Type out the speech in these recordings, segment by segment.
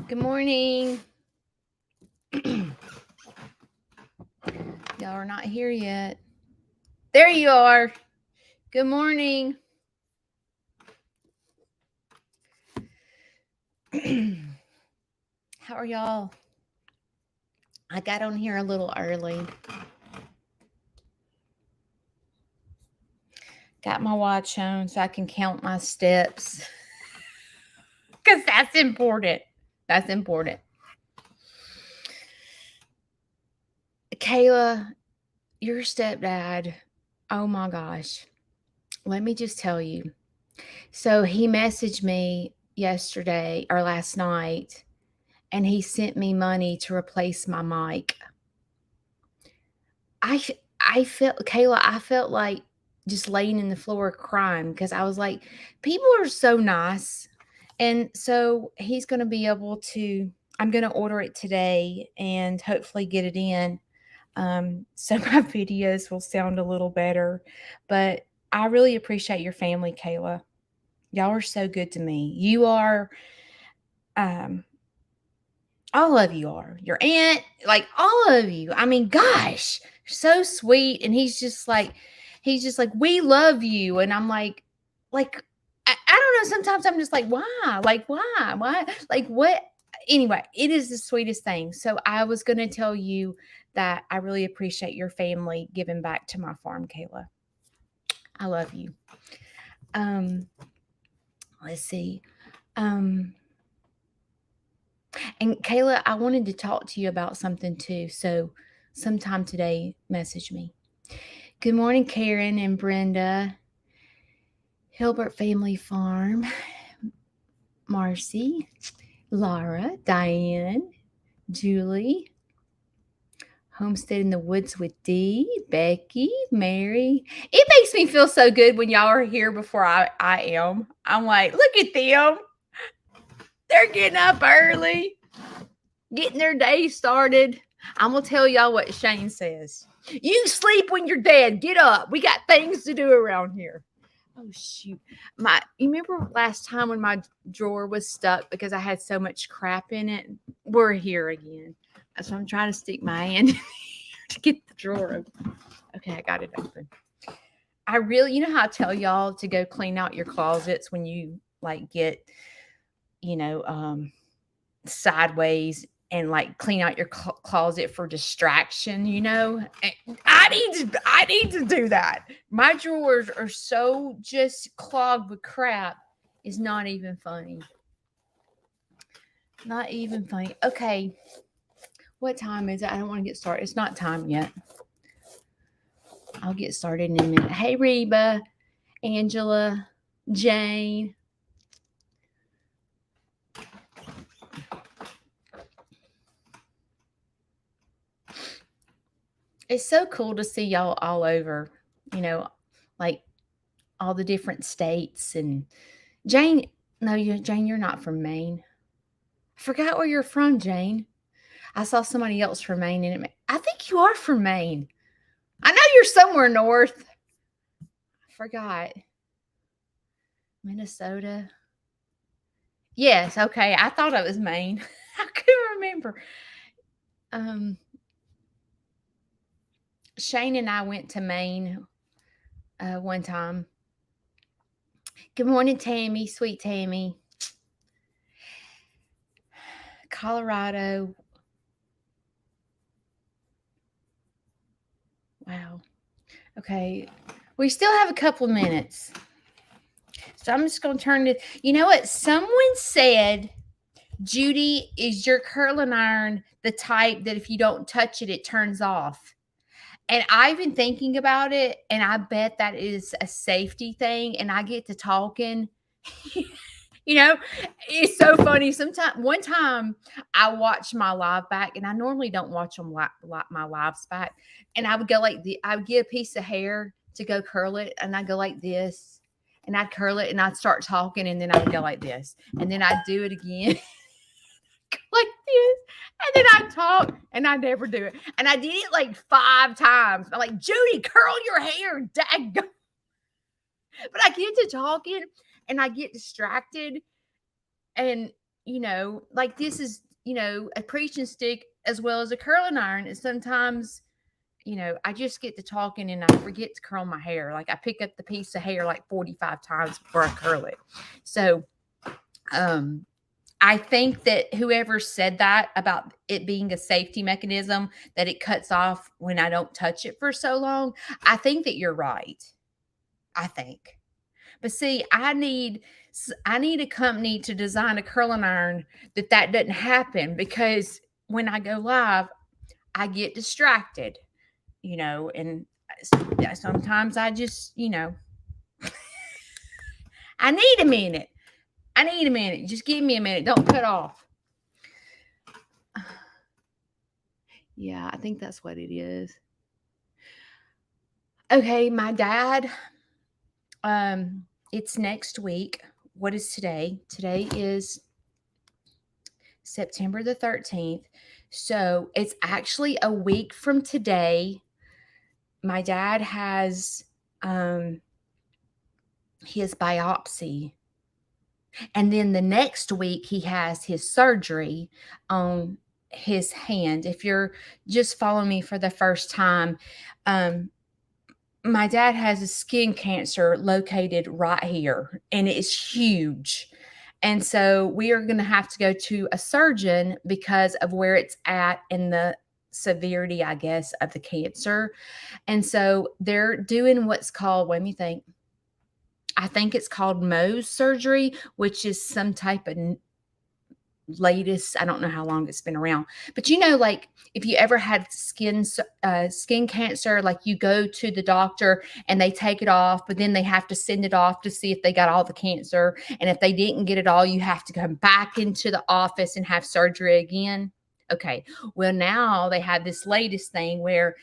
Good morning. Y'all are not here yet. There you are. Good morning. How are y'all? I got on here a little early. Got my watch on so I can count my steps. Because that's important. That's important. Kayla, your stepdad, oh my gosh. Let me just tell you. So he messaged me yesterday or last night, and he sent me money to replace my mic. I felt Kayla, I felt like just laying in the floor crying because I was like, people are so nice. And so he's going to be able to, I'm going to order it today and hopefully get it in. So my videos will sound a little better. But I really appreciate your family, Kayla. Y'all are so good to me. You are, um, all of you are. Your aunt, like all of you. I mean, gosh, so sweet. And he's just like, we love you. And I'm like, I don't know. Sometimes I'm just like, why? Like, why? Why? Like, what? Anyway, it is the sweetest thing. So I was going to tell you that I really appreciate your family giving back to my farm, Kayla. I love you. Um, let's see. Um, And Kayla, I wanted to talk to you about something too. So sometime today, message me. Good morning, Karen and Brenda. Hilbert Family Farm. Marcy, Laura, Diane, Julie. Homestead in the Woods with Dee, Becky, Mary. It makes me feel so good when y'all are here before I am. I'm like, look at them. They're getting up early, getting their day started. I'm going to tell y'all what Shane says. You sleep when you're dead. Get up. We got things to do around here. Oh, shoot. You remember last time when my drawer was stuck because I had so much crap in it? We're here again. So I'm trying to stick my hand in here to get the drawer open. Okay, I got it open. You know how I tell y'all to go clean out your closets when you like get, sideways and like clean out your closet for distraction, I need to do that. My drawers are so just clogged with crap. It's not even funny. Not even funny. Okay. What time is it? I don't want to get started. It's not time yet. I'll get started in a minute. Hey, Reba, Angela, Jane. It's so cool to see y'all all over, like all the different states. And Jane, Jane, you're not from Maine. I forgot where you're from, Jane. I saw somebody else from Maine, and I think you are from Maine. I know you're somewhere north. I forgot. Minnesota. Yes, okay. I thought it was Maine. I couldn't remember. Shane and I went to Maine one time. Good morning, Tammy, sweet Tammy. Colorado. Wow. Okay. We still have a couple of minutes. So I'm just going to turn it. You know what? Someone said, Judy, is your curling iron the type that if you don't touch it, it turns off? And I've been thinking about it, and I bet that is a safety thing. And I get to talking. It's so funny. One time I watched my live back, and I normally don't watch them my lives back. And I would go I would get a piece of hair to go curl it, and I'd go like this, and I'd curl it, and I'd start talking, and then I would go like this, and then I'd do it again. Like this, and then I talk, and I never do it, and I did it like 5 times. I'm like, Judy, curl your hair, daggone. But I get to talking, and I get distracted, and like this is, a preaching stick as well as a curling iron. And sometimes, I just get to talking and I forget to curl my hair. Like I pick up the piece of hair like 45 times before I curl it. So, um, I think that whoever said that about it being a safety mechanism, that it cuts off when I don't touch it for so long, I think that you're right. I think. But see, I need a company to design a curling iron that doesn't happen, because when I go live, I get distracted, and sometimes I just, I need a minute. I need a minute. Just give me a minute. Don't cut off. Yeah, I think that's what it is. Okay, my dad, it's next week. What is today? Today is September the 13th. So it's actually a week from today. My dad has his biopsy. And then the next week, he has his surgery on his hand. If you're just following me for the first time, my dad has a skin cancer located right here, and it's huge. And so we are going to have to go to a surgeon because of where it's at and the severity, I guess, of the cancer. And so they're doing what's called, let me think. I think it's called Mohs surgery, which is some type of latest. I don't know how long it's been around, but like if you ever had skin cancer, like you go to the doctor and they take it off, but then they have to send it off to see if they got all the cancer. And if they didn't get it all, you have to come back into the office and have surgery again. Okay. Well, now they have this latest thing where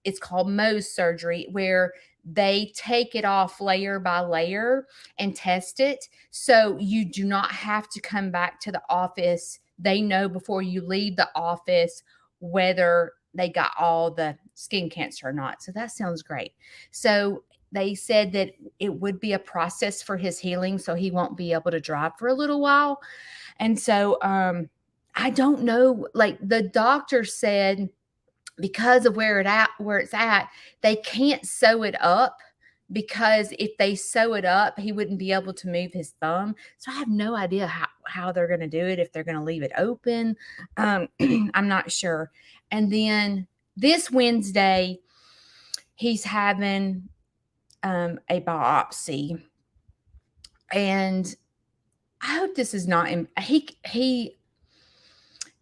it's called Mohs surgery, where they take it off layer by layer and test it. So you do not have to come back to the office. They know before you leave the office whether they got all the skin cancer or not. So that sounds great. So they said that it would be a process for his healing, so he won't be able to drive for a little while. And so I don't know, like the doctor said, because of where it's at, they can't sew it up, because if they sew it up, he wouldn't be able to move his thumb. So I have no idea how they're going to do it, if they're going to leave it open. I'm not sure. And then this Wednesday, he's having a biopsy. And I hope this is not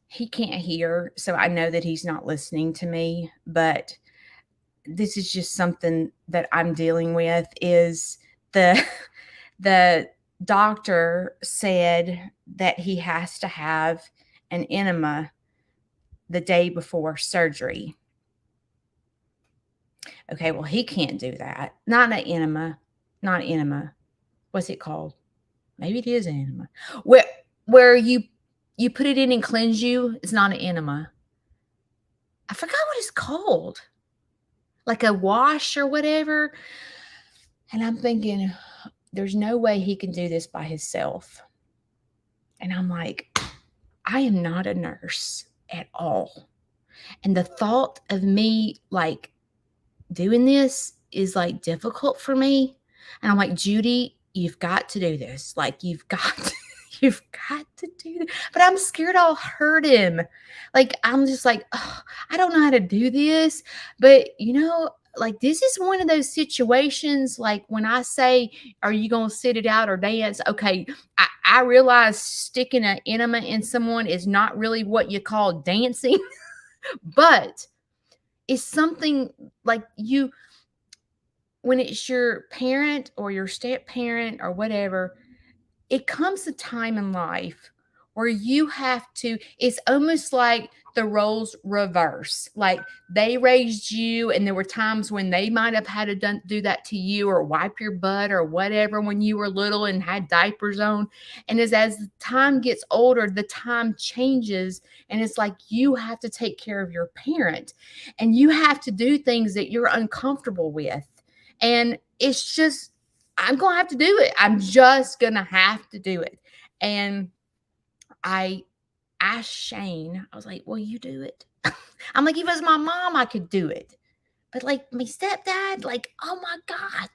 he can't hear, so I know that he's not listening to me, but this is just something that I'm dealing with. Is the doctor said that he has to have an enema the day before surgery. Okay, well, he can't do that. Not an enema. What's it called? Maybe it is an enema. Where you put it in and cleanse you. It's not an enema. I forgot what it's called. Like a wash or whatever. And I'm thinking, there's no way he can do this by himself. And I'm like, I am not a nurse at all. And the thought of me like doing this is like difficult for me. And I'm like, Judy, you've got to do this. Like you've got to do that. But I'm scared I'll hurt him. Like I'm just like, oh, I don't know how to do this. But like this is one of those situations, like when I say, are you going to sit it out or dance? Okay, I realize sticking an enema in someone is not really what you call dancing, but it's something like when it's your parent or your step parent or whatever, it comes a time in life where you have to, it's almost like the roles reverse. Like they raised you, and there were times when they might have had to do that to you, or wipe your butt or whatever when you were little and had diapers on. And as the time gets older, the time changes, and it's like you have to take care of your parent, and you have to do things that you're uncomfortable with. And it's just, I'm going to have to do it. I'm just going to have to do it. And I asked Shane, I was like, "Will you do it?" I'm like, "If it was my mom, I could do it. But like my stepdad, like, oh my God,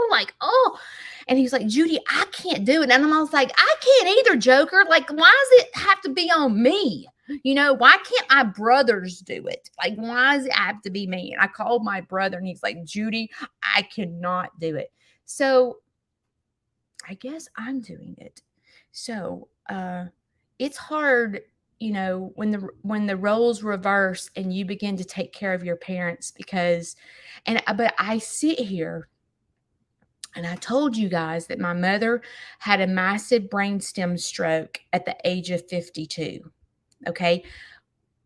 like, oh." And he's like, "Judy, I can't do it." And I was like, "I can't either, Joker. Like, why does it have to be on me? Why can't my brothers do it? Like, why does it have to be me?" And I called my brother and he's like, "Judy, I cannot do it." So I guess I'm doing it. So it's hard, when the roles reverse and you begin to take care of your parents but I sit here and I told you guys that my mother had a massive brainstem stroke at the age of 52. Okay.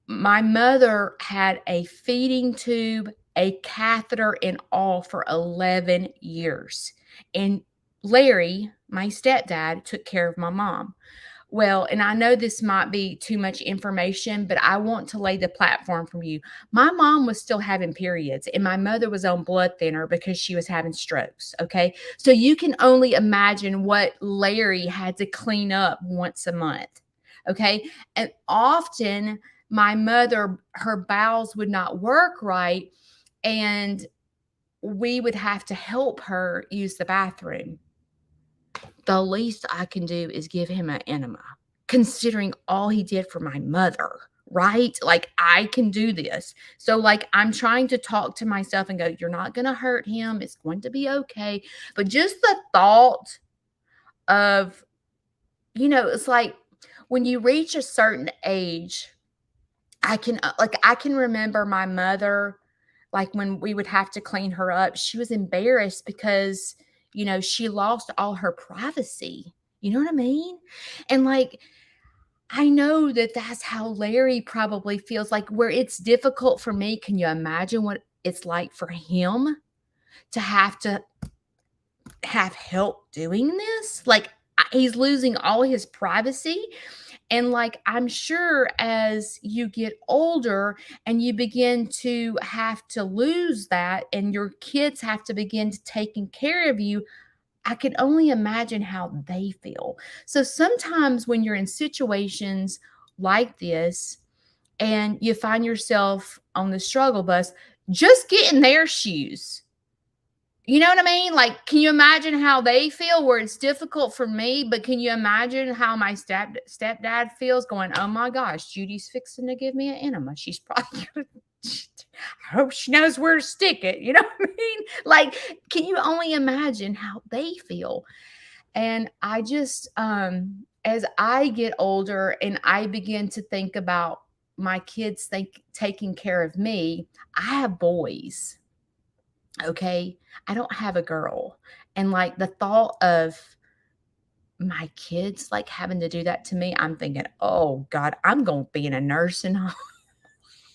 My mother had a feeding tube, a catheter, and all for 11 years. And Larry, my stepdad, took care of my mom. Well, and I know this might be too much information, but I want to lay the platform for you. My mom was still having periods, and my mother was on blood thinner because she was having strokes. Okay. So you can only imagine what Larry had to clean up once a month. Okay. And often my mother, her bowels would not work right, and we would have to help her use the bathroom. The least I can do is give him an enema, considering all he did for my mother, right? Like, I can do this. So, like, I'm trying to talk to myself and go, "You're not going to hurt him. It's going to be okay." But just the thought of, it's like when you reach a certain age, I can remember my mother, like, when we would have to clean her up, she was embarrassed because, she lost all her privacy. You know what I mean? And, like, I know that that's how Larry probably feels, like, where it's difficult for me. Can you imagine what it's like for him to have help doing this? Like, he's losing all his privacy. And, like, I'm sure as you get older and you begin to have to lose that and your kids have to begin to taking care of you, I can only imagine how they feel. So sometimes when you're in situations like this and you find yourself on the struggle bus, just get in their shoes. You know what I mean? Like, can you imagine how they feel where it's difficult for me, but can you imagine how my stepdad feels going, "Oh my gosh, Judy's fixing to give me an enema. She's probably gonna, I hope she knows where to stick it." You know what I mean? Like, can you only imagine how they feel? And I just, as I get older and I begin to think about my kids taking care of me, I have boys. Okay. I don't have a girl. And like the thought of my kids like having to do that to me, I'm thinking, "Oh God, I'm going to be in a nursing home."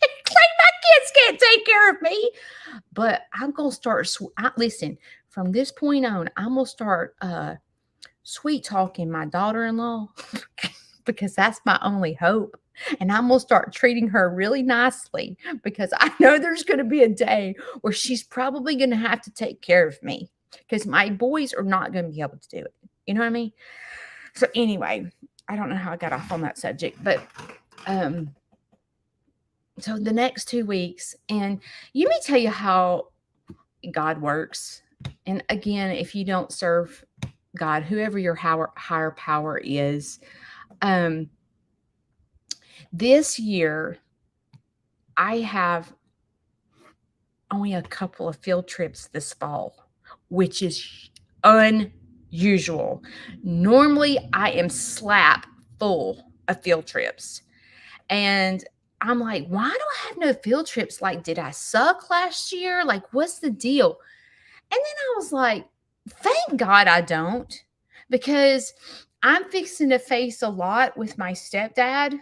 Like, my kids can't take care of me. But I'm going to start, listen, from this point on, I'm going to start sweet talking my daughter in law because that's my only hope. And I'm going to start treating her really nicely because I know there's going to be a day where she's probably going to have to take care of me because my boys are not going to be able to do it. You know what I mean? So, anyway, I don't know how I got off on that subject, but so the next 2 weeks, and let me tell you how God works. And again, if you don't serve God, whoever your higher power is, this year I have only a couple of field trips this fall, which is unusual. Normally, I am slap full of field trips. And I'm like, "Why do I have no field trips? Like, did I suck last year? Like, what's the deal?" And then I was like, "Thank God I don't, because I'm fixing to face a lot with my stepdad,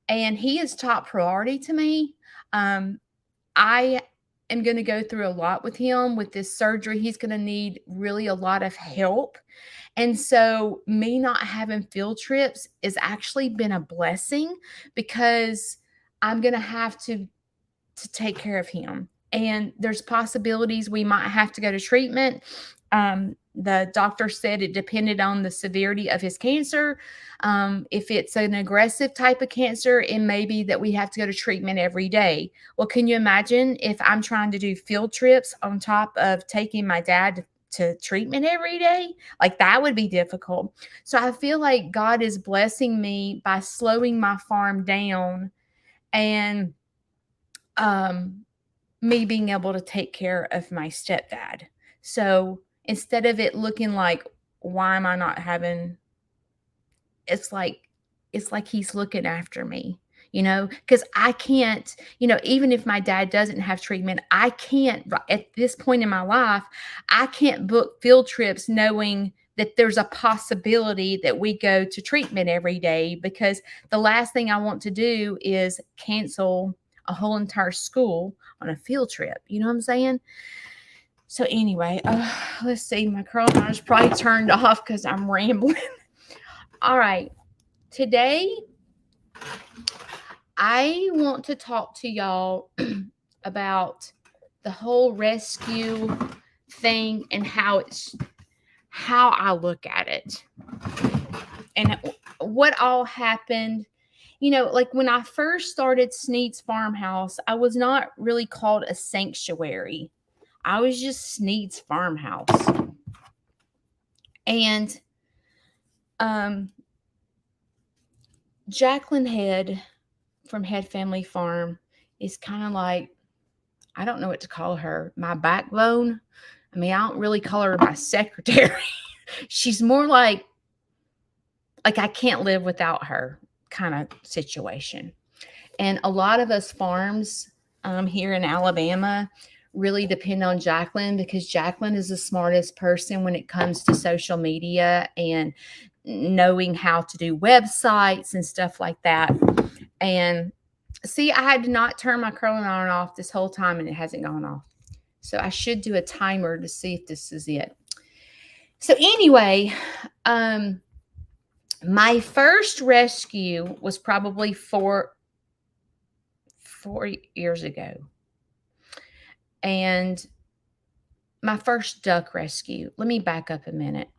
and he is top priority to me. I am going to go through a lot with him with this surgery. He's going to need really a lot of help. And so, me not having field trips has actually been a blessing because I'm going to have to take care of him. And there's possibilities we might have to go to treatment. The doctor said it depended on the severity of his cancer. If it's an aggressive type of cancer, it may be that we have to go to treatment every day. Well, can you imagine if I'm trying to do field trips on top of taking my dad to treatment every day? Like, that would be difficult. So I feel like God is blessing me by slowing my farm down, and me being able to take care of my stepdad. So instead of it looking like, why am I not having, it's like he's looking after me, because I can't, even if my dad doesn't have treatment, I can't, at this point in my life, I can't book field trips knowing that there's a possibility that we go to treatment every day, because the last thing I want to do is cancel a whole entire school on a field trip. You know what I'm saying? So anyway, let's see. My curl iron's probably turned off because I'm rambling. All right. Today, I want to talk to y'all about the whole rescue thing and how I look at it and what all happened. Like when I first started Sneed's Farmhouse, I was not really called a sanctuary. I was just Sneed's Farmhouse. And Jacqueline Head from Head Family Farm is kind of like, I don't know what to call her, my backbone. I mean, I don't really call her my secretary. She's more like I can't live without her kind of situation. And a lot of us farms here in Alabama really depend on Jacqueline, because Jacqueline is the smartest person when it comes to social media and knowing how to do websites and stuff like that. And see, I had to not turn my curling iron off this whole time, and it hasn't gone off. So I should do a timer to see if this is it. So anyway, my first rescue was probably four years ago. And my first duck rescue, let me back up a minute.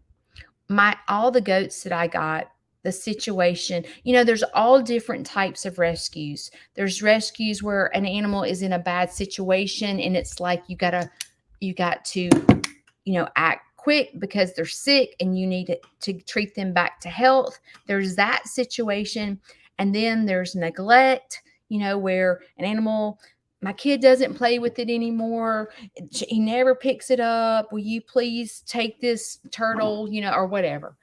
All the goats that I got, the situation, there's all different types of rescues. There's rescues where an animal is in a bad situation, and it's like you got to act quick because they're sick and you need to treat them back to health. There's that situation. And then there's neglect, where an animal, my kid doesn't play with it anymore. He never picks it up. Will you please take this turtle, or whatever.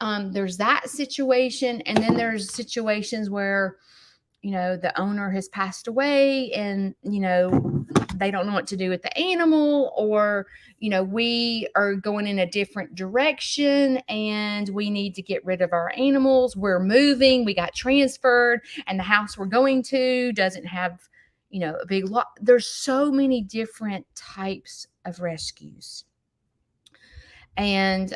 There's that situation. And then there's situations where, the owner has passed away and, they don't know what to do with the animal, or, we are going in a different direction and we need to get rid of our animals. We're moving, we got transferred, and the house we're going to doesn't have, a big lot. There's so many different types of rescues. And,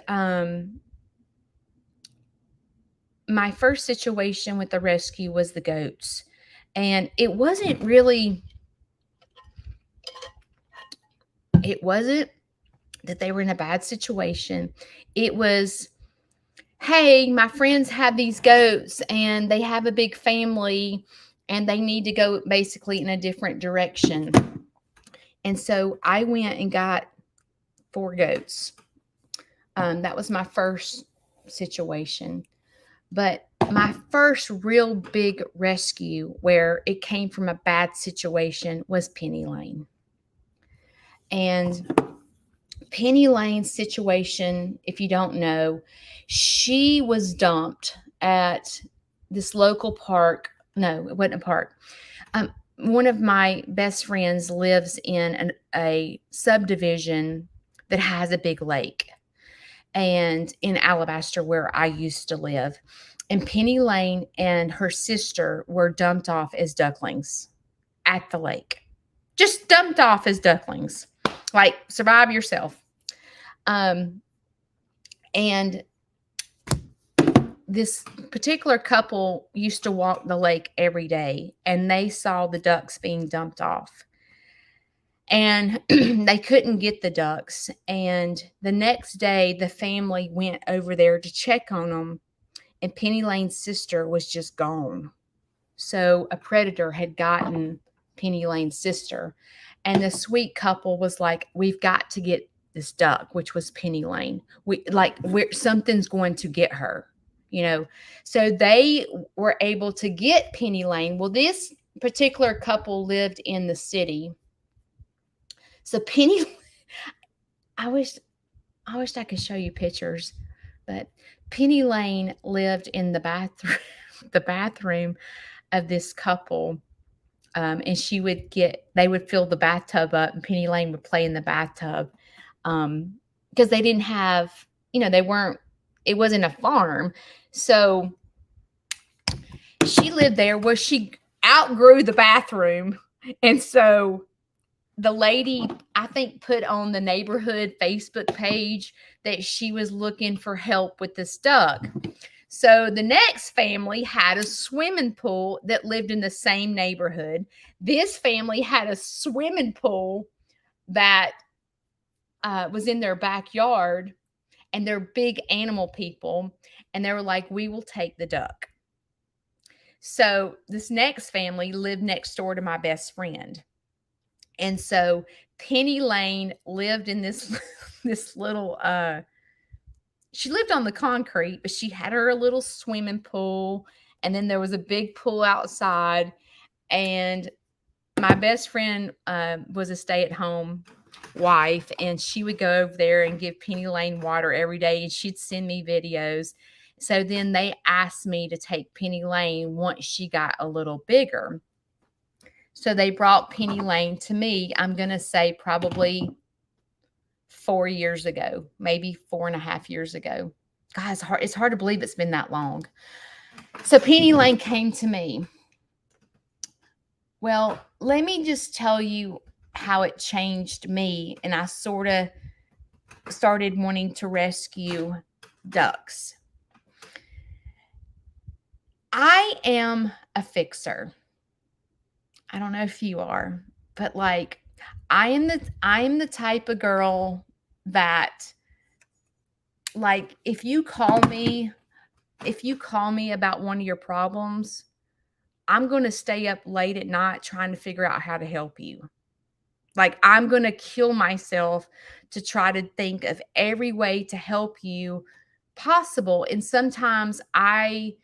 my first situation with the rescue was the goats. And it wasn't that they were in a bad situation. It was, hey, my friends have these goats and they have a big family and they need to go basically in a different direction. And so I went and got 4 goats. That was my first situation. But my first real big rescue where it came from a bad situation was Penny Lane. And Penny Lane's situation, if you don't know, she was dumped at this local park. No, it wasn't a park. One of my best friends lives in a subdivision that has a big lake, and in Alabaster, where I used to live. And Penny Lane and her sister were dumped off as ducklings at the lake. Just dumped off as ducklings. Like, survive yourself. And this particular couple used to walk the lake every day, and they saw the ducks being dumped off. and they couldn't get the ducks. And the next day, the family went over there to check on them, and Penny Lane's sister was just gone. So a predator had gotten Penny Lane's sister, and the sweet couple was like, "We've got to get this duck," which was Penny Lane. We're something's going to get her, you know. So they were able to get Penny Lane. Well, this particular couple lived in the city. So Penny, I wish I could show you pictures, but Penny Lane lived in the bathroom, the bathroom of this couple. And they would fill the bathtub up, and Penny Lane would play in the bathtub. Because they didn't have, it wasn't a farm. So she lived there where she outgrew the bathroom. And so the lady, I think, put on the neighborhood Facebook page that she was looking for help with this duck. So the next family had a swimming pool that lived in the same neighborhood. This family had a swimming pool that was in their backyard, and they're big animal people. And they were like, "We will take the duck." So this next family lived next door to my best friend. And so Penny Lane lived in this this little she lived on the concrete, but she had her little swimming pool, and then there was a big pool outside. And my best friend was a stay-at-home wife, and she would go over there and give Penny Lane water every day, and she'd send me videos. So then they asked me to take Penny Lane once she got a little bigger. So they brought Penny Lane to me, I'm going to say probably 4 years ago, maybe 4.5 years ago. God, it's hard to believe it's been that long. So Penny Lane came to me. Well, let me just tell you how it changed me, and I sort of started wanting to rescue ducks. I am a fixer. I don't know if you are, but like I am the type of girl that, like, if you call me about one of your problems, I'm going to stay up late at night trying to figure out how to help you. Like, I'm going to kill myself to try to think of every way to help you possible. And sometimes I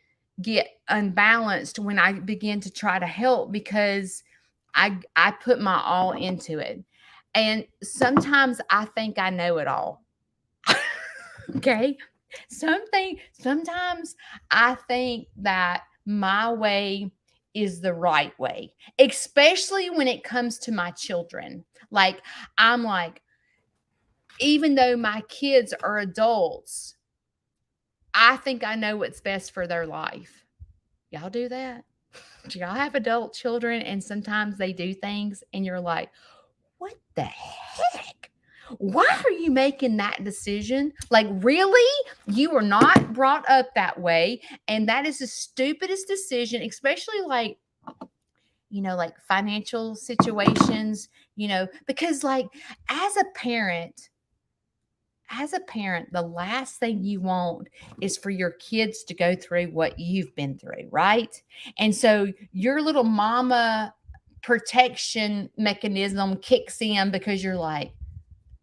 get unbalanced when I begin to try to help, because I put my all into it. And sometimes I think I know it all. Okay? Sometimes I think that my way is the right way, especially when it comes to my children. Like, I'm like, even though my kids are adults, I think I know what's best for their life. Y'all do that? Do y'all have adult children and sometimes they do things and you're like, what the heck? Why are you making that decision? Like, really? You were not brought up that way. And that is the stupidest decision, especially like, like financial situations, because like as a parent, the last thing you want is for your kids to go through what you've been through, right? And so your little mama protection mechanism kicks in, because you're like,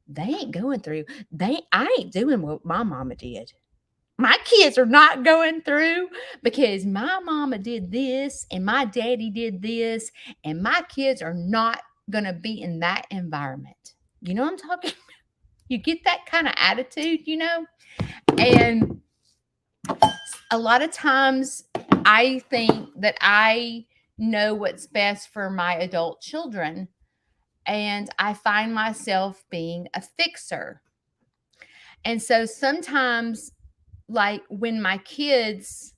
they ain't going through, I ain't doing what my mama did. My kids are not going through, because my mama did this and my daddy did this, and my kids are not going to be in that environment. You know what I'm talking about? You get that kind of attitude, And a lot of times I think that I know what's best for my adult children, and I find myself being a fixer. And so sometimes, like when my kids,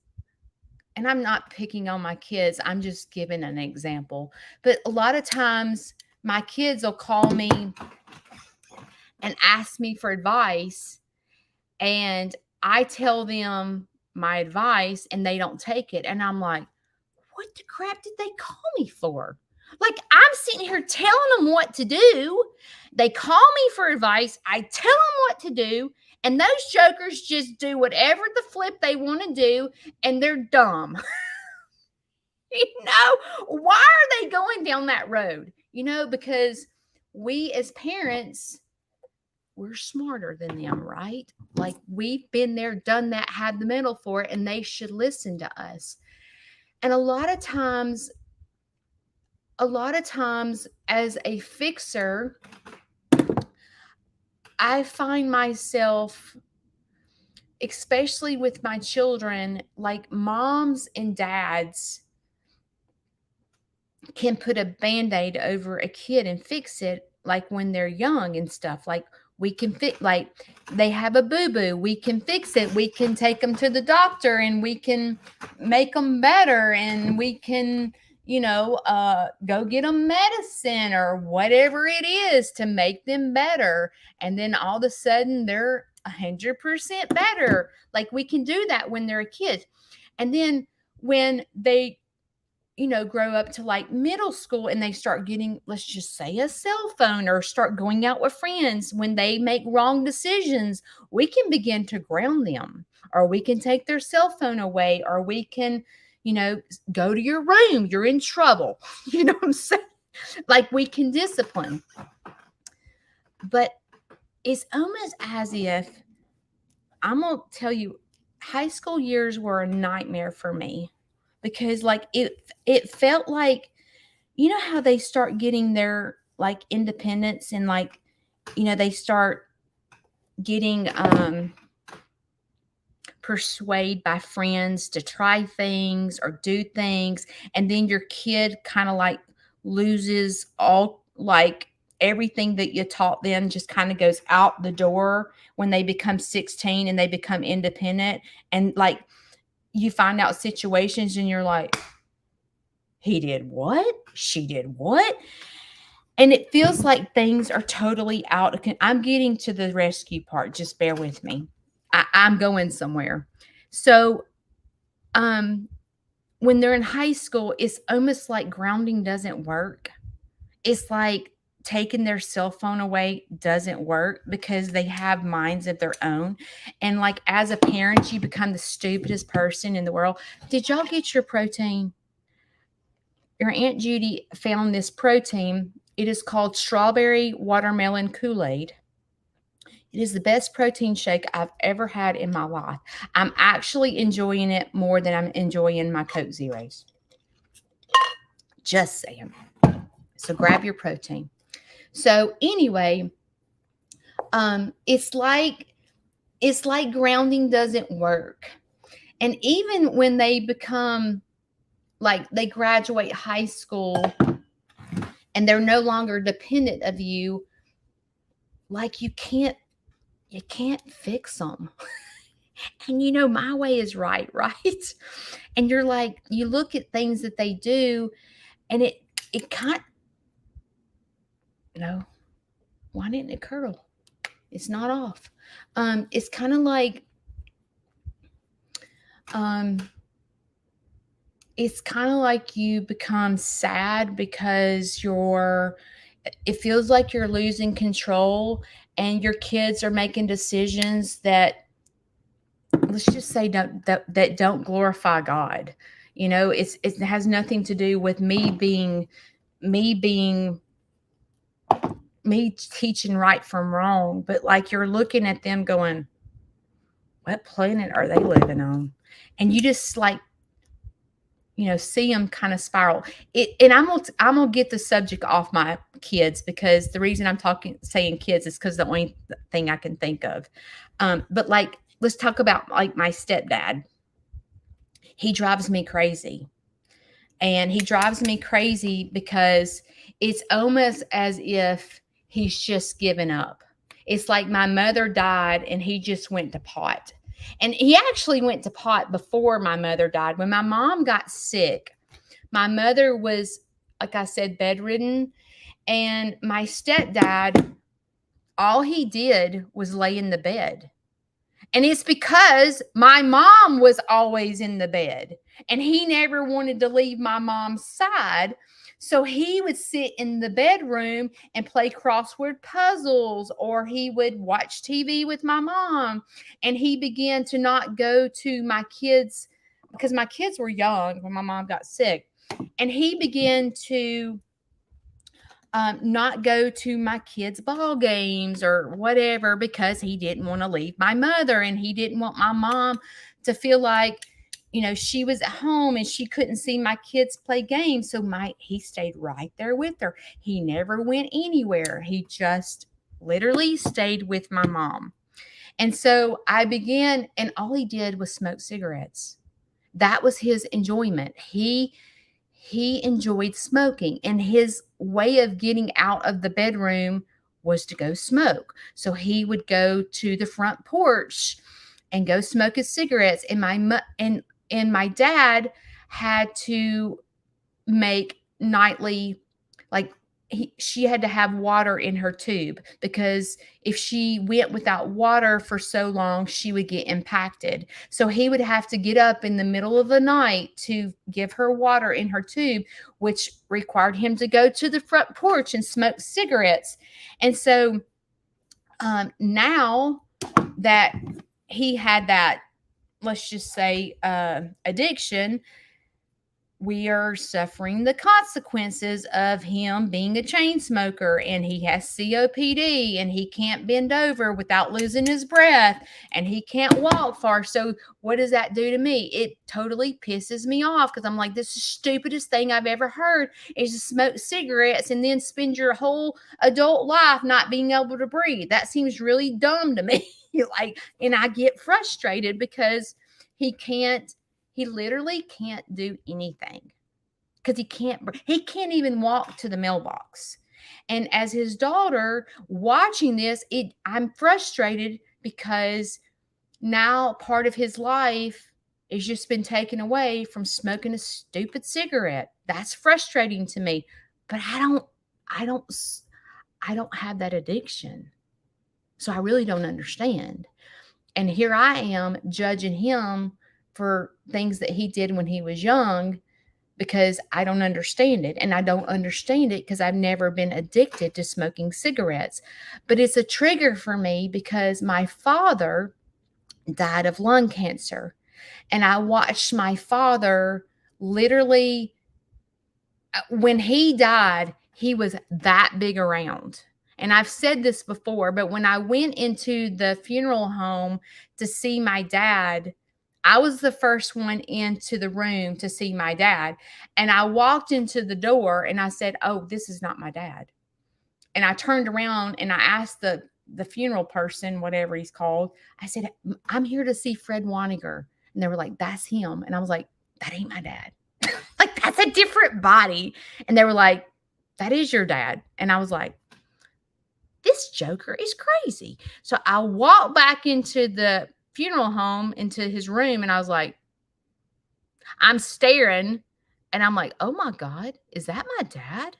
and I'm not picking on my kids, I'm just giving an example, but a lot of times my kids will call me and ask me for advice, and I tell them my advice and they don't take it. And I'm like, what the crap did they call me for? Like, I'm sitting here telling them what to do. They call me for advice. I tell them what to do. And those jokers just do whatever the flip they want to do. And they're dumb. Why are they going down that road? Because we as parents, we're smarter than them, right? Like, we've been there, done that, had the mental for it, and they should listen to us. And a lot of times as a fixer, I find myself, especially with my children, like, moms and dads can put a Band-Aid over a kid and fix it, like, when they're young and stuff. Like, we can fix, like, they have a boo-boo, we can fix it, we can take them to the doctor, and we can make them better, and we can, go get them medicine or whatever it is to make them better. And then all of a sudden they're 100% better. Like, we can do that when they're a kid. And then when they grow up to like middle school and they start getting, let's just say, a cell phone, or start going out with friends, when they make wrong decisions, we can begin to ground them, or we can take their cell phone away, or we can, go to your room, you're in trouble. You know what I'm saying? Like, we can discipline. But it's almost as if, I'm going to tell you, high school years were a nightmare for me. Because, like, it felt like, how they start getting their, like, independence, and, like, they start getting persuaded by friends to try things or do things. And then your kid kind of like loses all, like, everything that you taught them just kind of goes out the door when they become 16 and they become independent. And, like, you find out situations and you're like, he did what? She did what? And it feels like things are totally out of I'm getting to the rescue part. Just bear with me. I'm going somewhere. So, when they're in high school, it's almost like grounding doesn't work. It's like taking their cell phone away doesn't work, because they have minds of their own. And, like, as a parent, you become the stupidest person in the world. Did y'all get your protein? Your Aunt Judy found this protein. It is called strawberry watermelon Kool-Aid. It is the best protein shake I've ever had in my life. I'm actually enjoying it more than I'm enjoying my Coke Zeros. Just saying. So grab your protein. So anyway, it's like grounding doesn't work. And even when they become, like, they graduate high school and they're no longer dependent of you, like, you can't fix them. And my way is right? And you're like, you look at things that they do, and it can't, why didn't it curl? It's not off. It's kind of like, it's kind of like you become sad because it feels like you're losing control, and your kids are making decisions that, let's just say, that don't glorify God. It has nothing to do with me teaching right from wrong, but, like, you're looking at them going, what planet are they living on? And you just, like, see them kind of spiral. And I'm gonna get the subject off my kids, because the reason I'm saying kids is because the only thing I can think of. But, like, let's talk about, like, my stepdad. He drives me crazy. And he drives me crazy because it's almost as if he's just given up. It's like my mother died and he just went to pot. And he actually went to pot before my mother died. When my mom got sick, my mother was, like I said, bedridden. And my stepdad, all he did was lay in the bed. And it's because my mom was always in the bed, and he never wanted to leave my mom's side. So he would sit in the bedroom and play crossword puzzles, or he would watch TV with my mom. And he began to not go to my kids because my kids were young when my mom got sick. And he began to not go to my kids' ball games or whatever because he didn't want to leave my mother, and he didn't want my mom to feel like, she was at home and she couldn't see my kids play games. So he stayed right there with her. He never went anywhere. He just literally stayed with my mom. And so I began, and all he did was smoke cigarettes. That was his enjoyment. He enjoyed smoking, and his way of getting out of the bedroom was to go smoke. So he would go to the front porch and go smoke his cigarettes. And my dad had to make nightly, like, she had to have water in her tube, because if she went without water for so long, she would get impacted. So he would have to get up in the middle of the night to give her water in her tube, which required him to go to the front porch and smoke cigarettes. And so now that he had that, let's just say, addiction, we are suffering the consequences of him being a chain smoker, and he has COPD, and he can't bend over without losing his breath, and he can't walk far. So what does that do to me? It totally pisses me off, because I'm like, this is the stupidest thing I've ever heard, is to smoke cigarettes and then spend your whole adult life not being able to breathe. That seems really dumb to me. And I get frustrated because he literally can't do anything, because he can't even walk to the mailbox. And as his daughter watching this, I'm frustrated, because now part of his life has just been taken away from smoking a stupid cigarette. That's frustrating to me. But I don't have that addiction. So I really don't understand. And here I am judging him for things that he did when he was young, because I don't understand it. And I don't understand it because I've never been addicted to smoking cigarettes. But it's a trigger for me because my father died of lung cancer. And I watched my father literally, when he died, he was that big around. And I've said this before, but when I went into the funeral home to see my dad, I was the first one into the room to see my dad. And I walked into the door and I said, "Oh, this is not my dad." And I turned around and I asked the funeral person, whatever he's called, I said, "I'm here to see Fred Waniger." And they were like, "That's him." And I was like, "That ain't my dad." Like, that's a different body. And they were like, "That is your dad." And I was like, this joker is crazy. So I walked back into the funeral home, into his room, and I was like, I'm staring, and I'm like, oh my God, is that my dad?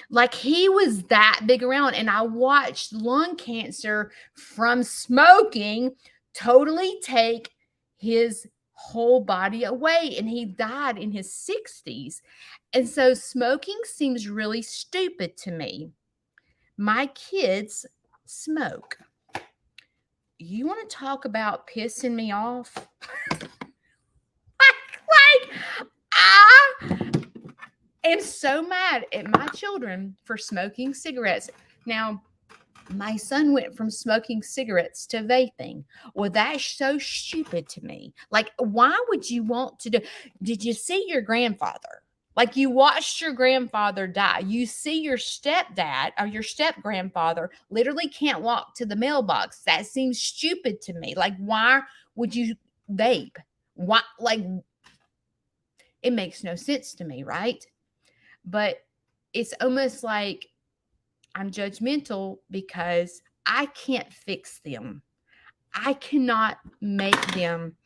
Like, he was that big around. And I watched lung cancer from smoking totally take his whole body away. And he died in his 60s. And so smoking seems really stupid to me. My kids smoke. You want to talk about pissing me off? like, I am so mad at my children for smoking cigarettes. Now, my son went from smoking cigarettes to vaping. Well, that's so stupid to me. Like, why would you want to do? Did you see your grandfather? Like, you watched your grandfather die. You see your stepdad or your step grandfather literally can't walk to the mailbox. That seems stupid to me. Like, why would you vape? Why? Like, it makes no sense to me, right? But it's almost like I'm judgmental because I can't fix them. I cannot make them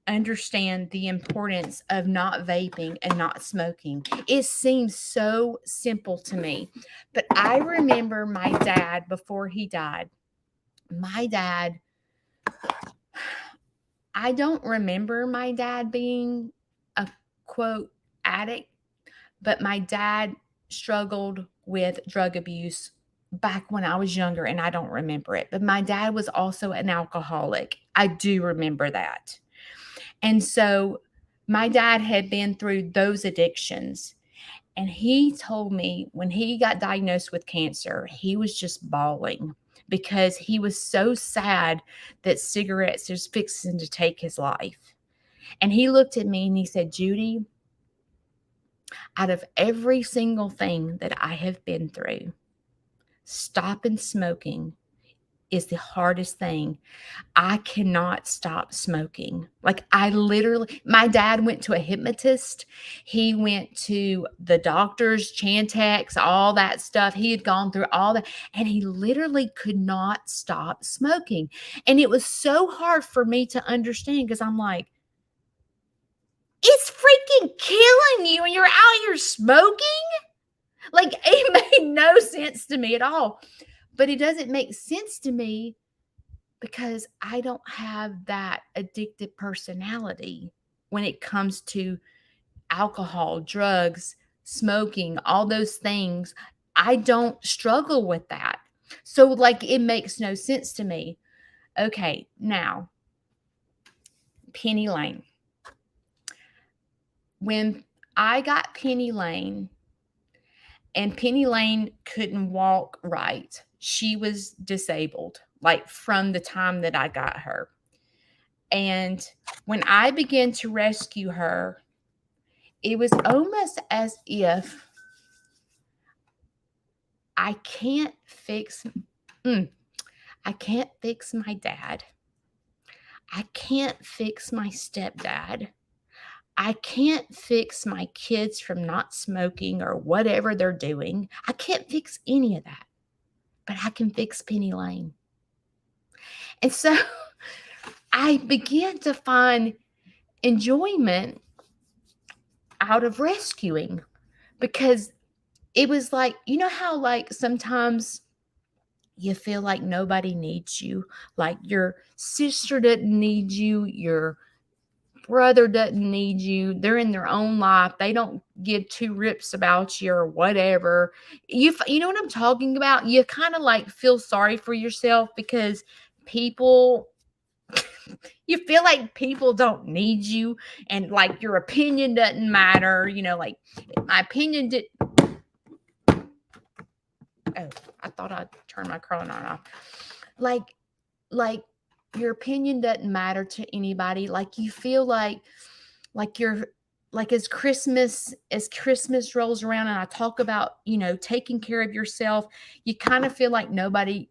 understand the importance of not vaping and not smoking. It seems so simple to me. But I remember my dad before he died. My dad, I don't remember my dad being a quote addict, but my dad struggled with drug abuse back when I was younger, and I don't remember it. But my dad was also an alcoholic. I do remember that. And so my dad had been through those addictions. And he told me when he got diagnosed with cancer, he was just bawling because he was so sad that cigarettes was fixing to take his life. And he looked at me and he said, Judy, out of every single thing that I have been through, stopping smoking is the hardest thing. I cannot stop smoking. Like I literally, my dad went to a hypnotist. He went to the doctors, Chantix, all that stuff. He had gone through all that and he literally could not stop smoking. And it was so hard for me to understand because I'm like, it's freaking killing you and you're out here smoking? Like it made no sense to me at all. But it doesn't make sense to me because I don't have that addictive personality when it comes to alcohol, drugs, smoking, all those things. I don't struggle with that. So, like, it makes no sense to me. Okay, now, Penny Lane. When I got Penny Lane, and Penny Lane couldn't walk right, she was disabled, like from the time that I got her. And when I began to rescue her, it was almost as if I can't fix I can't fix my dad. I can't fix my stepdad. I can't fix my kids from not smoking or whatever they're doing. I can't fix any of that. But I can fix Penny Lane. And so I began to find enjoyment out of rescuing because it was like, you know how like sometimes you feel like nobody needs you, like your sister doesn't need you, your brother doesn't need you, they're in their own life, they don't give two rips about you or whatever. You know what I'm talking about? You kind of like feel sorry for yourself because people you feel like people don't need you and like your opinion doesn't matter, like my opinion did. Oh, I thought I'd turn my curling iron off. Like your opinion doesn't matter to anybody. Like you feel like you're like as Christmas rolls around and I talk about, taking care of yourself, you kind of feel like nobody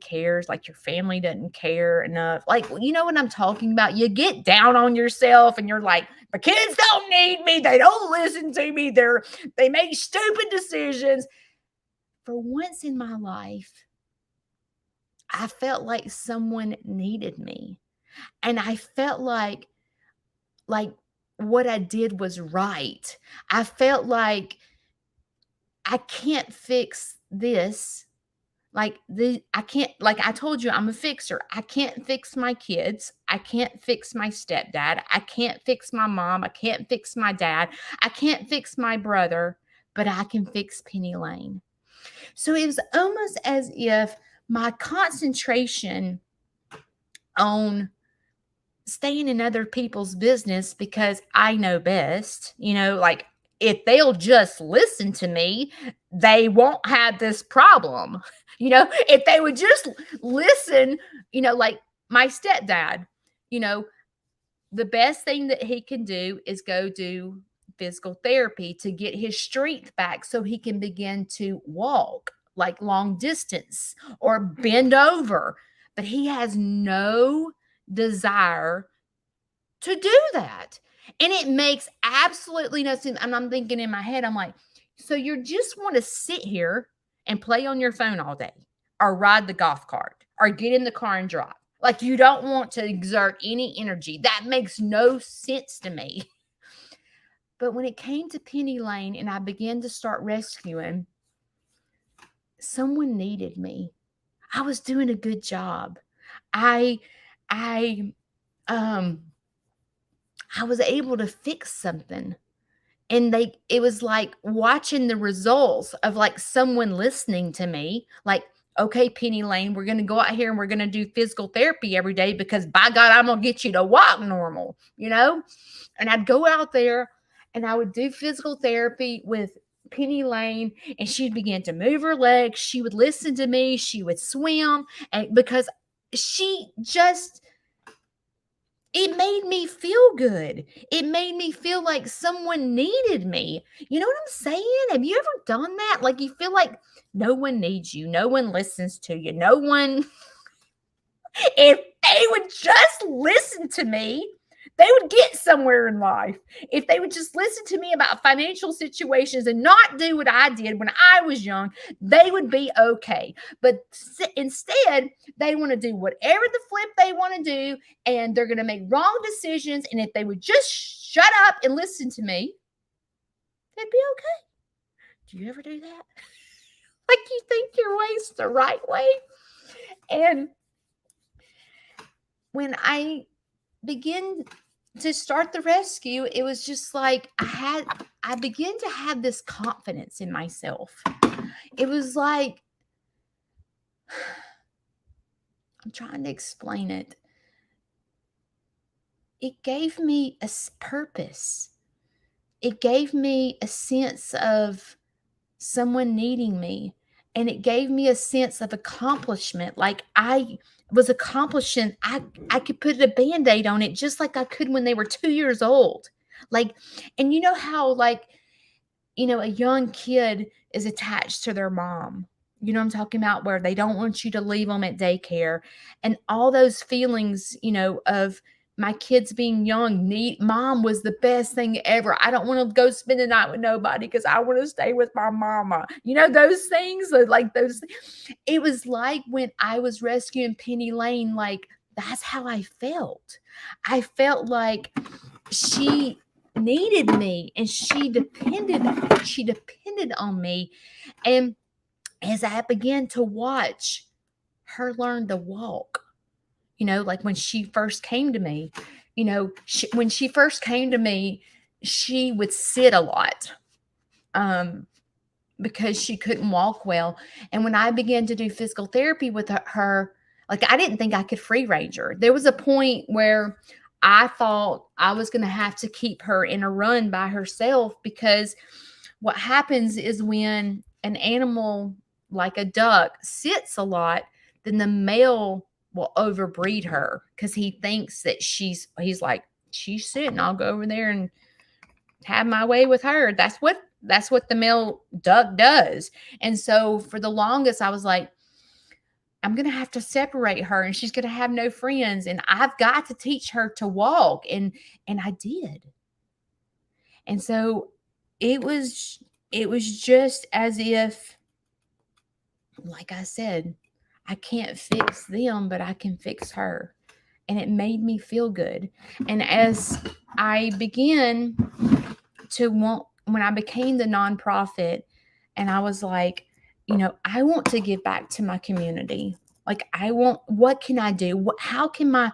cares, like your family doesn't care enough. Like, you know what I'm talking about? You get down on yourself and you're like, my kids don't need me. They don't listen to me. They make stupid decisions. For once in my life, I felt like someone needed me. And I felt like what I did was right. I felt like I can't fix this. I can't, like I told you, I'm a fixer. I can't fix my kids. I can't fix my stepdad. I can't fix my mom. I can't fix my dad. I can't fix my brother, but I can fix Penny Lane. So it was almost as if my concentration on staying in other people's business because I know best, like if they'll just listen to me, they won't have this problem. If they would just listen, like my stepdad, you know, the best thing that he can do is go do physical therapy to get his strength back so he can begin to walk like long distance or bend over. But he has no desire to do that. And it makes absolutely no sense. And I'm thinking in my head, I'm like, so you just want to sit here and play on your phone all day or ride the golf cart or get in the car and drive. Like you don't want to exert any energy. That makes no sense to me. But when it came to Penny Lane and I began to start rescuing, someone needed me. I was doing a good job. I I was able to fix something. And it was like watching the results of like someone listening to me, like, okay, Penny Lane, we're going to go out here and we're going to do physical therapy every day because by God, I'm going to get you to walk normal, you know? And I'd go out there and I would do physical therapy with Penny Lane, and she'd begin to move her legs. She would listen to me. She would swim. And because she just, it made me feel good. It made me feel like someone needed me. You know what I'm saying? Have you ever done that? Like you feel like no one needs you, no one listens to you, no one. If they would just listen to me, they would get somewhere in life. If they would just listen to me about financial situations and not do what I did when I was young, they would be okay. But instead, they want to do whatever the flip they want to do, and they're going to make wrong decisions. And if they would just shut up and listen to me, they'd be okay. Do you ever do that? Like you think your way's the right way? And when I began to start the rescue, it was just like I began to have this confidence in myself. It was like, I'm trying to explain it. It gave me a purpose. It gave me a sense of someone needing me. And it gave me a sense of accomplishment. Like I was accomplishing, I could put a Band-Aid on it just like I could when they were 2 years old. Like, and you know how, like, you know, a young kid is attached to their mom. You know what I'm talking about? Where they don't want you to leave them at daycare. And all those feelings, you know, of my kids being young, mom was the best thing ever. I don't want to go spend the night with nobody because I want to stay with my mama. You know, those things, like those. It was like when I was rescuing Penny Lane, like that's how I felt. I felt like she needed me and she depended on me. And as I began to watch her learn to walk, you know, like when she first came to me, you know, when she first came to me, she would sit a lot because she couldn't walk well. And when I began to do physical therapy with her, like I didn't think I could free range her. There was a point where I thought I was going to have to keep her in a run by herself, because what happens is when an animal like a duck sits a lot, then the male will overbreed her because he thinks that he's like, she's sitting, I'll go over there and have my way with her. That's what the male duck does. And so for the longest, I was like, I'm going to have to separate her and she's going to have no friends. And I've got to teach her to walk. And I did. And so it was just as if, like I said, I can't fix them, but I can fix her. And it made me feel good. And as I began to when I became the nonprofit, and I was like, you know, I want to give back to my community. Like what can I do? How can my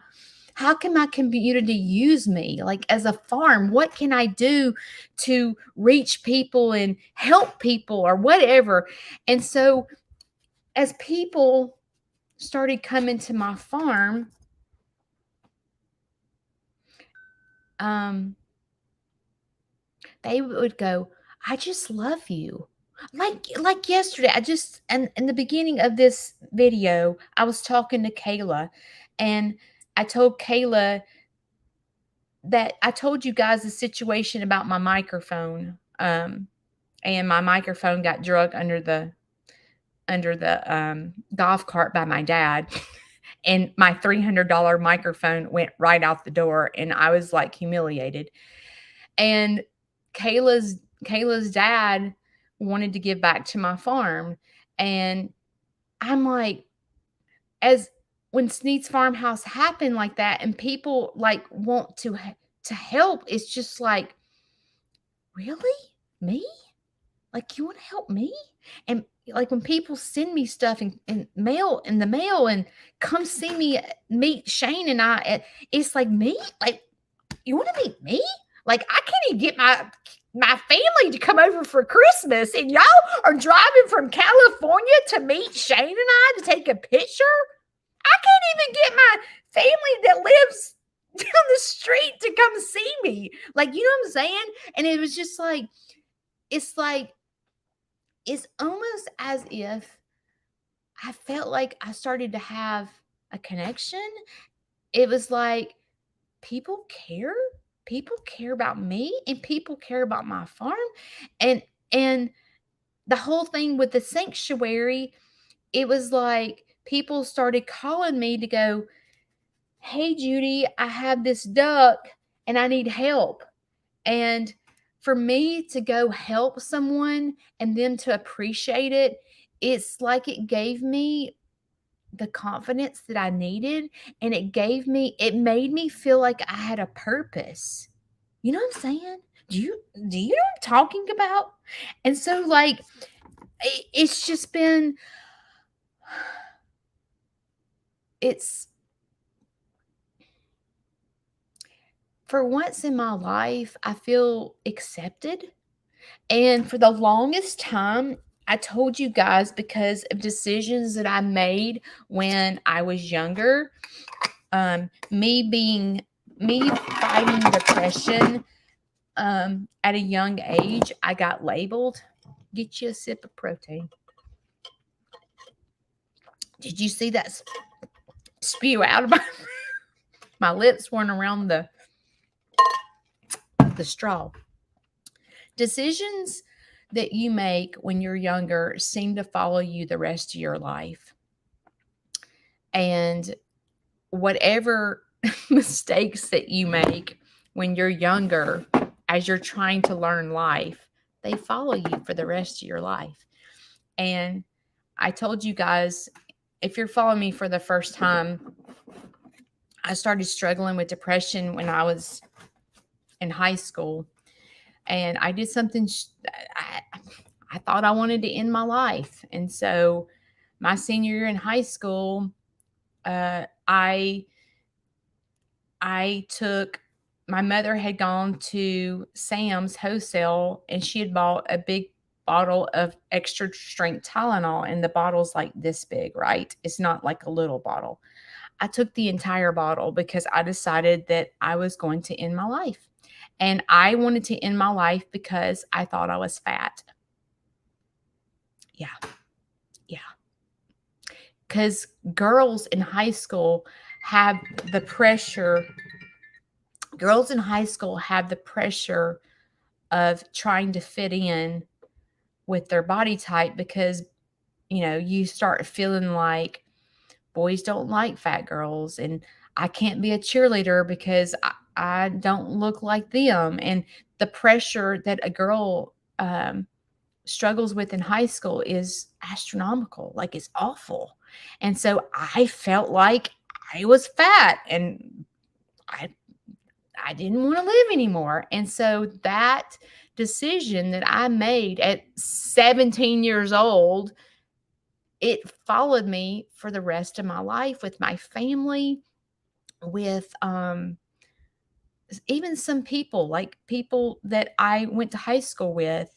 community use me? Like as a farm, what can I do to reach people and help people or whatever? And so as people started coming to my farm, they would go, I just love you. Like yesterday, and in the beginning of this video, I was talking to Kayla, and I told Kayla that I told you guys the situation about my microphone. And my microphone got drug under the golf cart by my dad. And my $300 microphone went right out the door, and I was like humiliated. And Kayla's dad wanted to give back to my farm. And I'm like, as when Sneed's Farmhouse happened like that, and people like want to help, it's just like, really? Me? Like, you want to help me? And like when people send me stuff in the mail and come see me, meet Shane and I, it's like, me? Like, you want to meet me? Like, I can't even get my family to come over for Christmas, and y'all are driving from California to meet Shane and I to take a picture? I can't even get my family that lives down the street to come see me. Like, you know what I'm saying? And it was just like, it's almost as if I felt like I started to have a connection. It was like people care. People care about me and people care about my farm. And and the whole thing with the sanctuary, it was like people started calling me to go, "Hey Judy, I have this duck and I need help." And for me to go help someone and them to appreciate it, it's like it gave me the confidence that I needed, and it made me feel like I had a purpose. You know what I'm saying? Do you know what I'm talking about? And so like it's just been it's for once in my life I feel accepted. And for the longest time, I told you guys because of decisions that I made when I was younger, me fighting depression at a young age, I got labeled. Get you a sip of protein. Did you see that spew out of my lips weren't around the straw? Decisions that you make when you're younger seem to follow you the rest of your life. And whatever mistakes that you make when you're younger, as you're trying to learn life, they follow you for the rest of your life. And I told you guys, if you're following me for the first time, I started struggling with depression when I was in high school. And I did something, I thought I wanted to end my life. And so my senior year in high school, I took, my mother had gone to Sam's wholesale and she had bought a big bottle of extra strength Tylenol, and the bottle's like this big, right? It's not like a little bottle. I took the entire bottle because I decided that I was going to end my life. And I wanted to end my life because I thought I was fat. Yeah. Yeah. Because girls in high school have the pressure. Girls in high school have the pressure of trying to fit in with their body type because, you start feeling like boys don't like fat girls, and I can't be a cheerleader because I don't look like them. And the pressure that a girl struggles with in high school is astronomical. Like, it's awful. And so I felt like I was fat and I didn't want to live anymore. And so that decision that I made at 17 years old, it followed me for the rest of my life with my family, with even some people, like people that I went to high school with.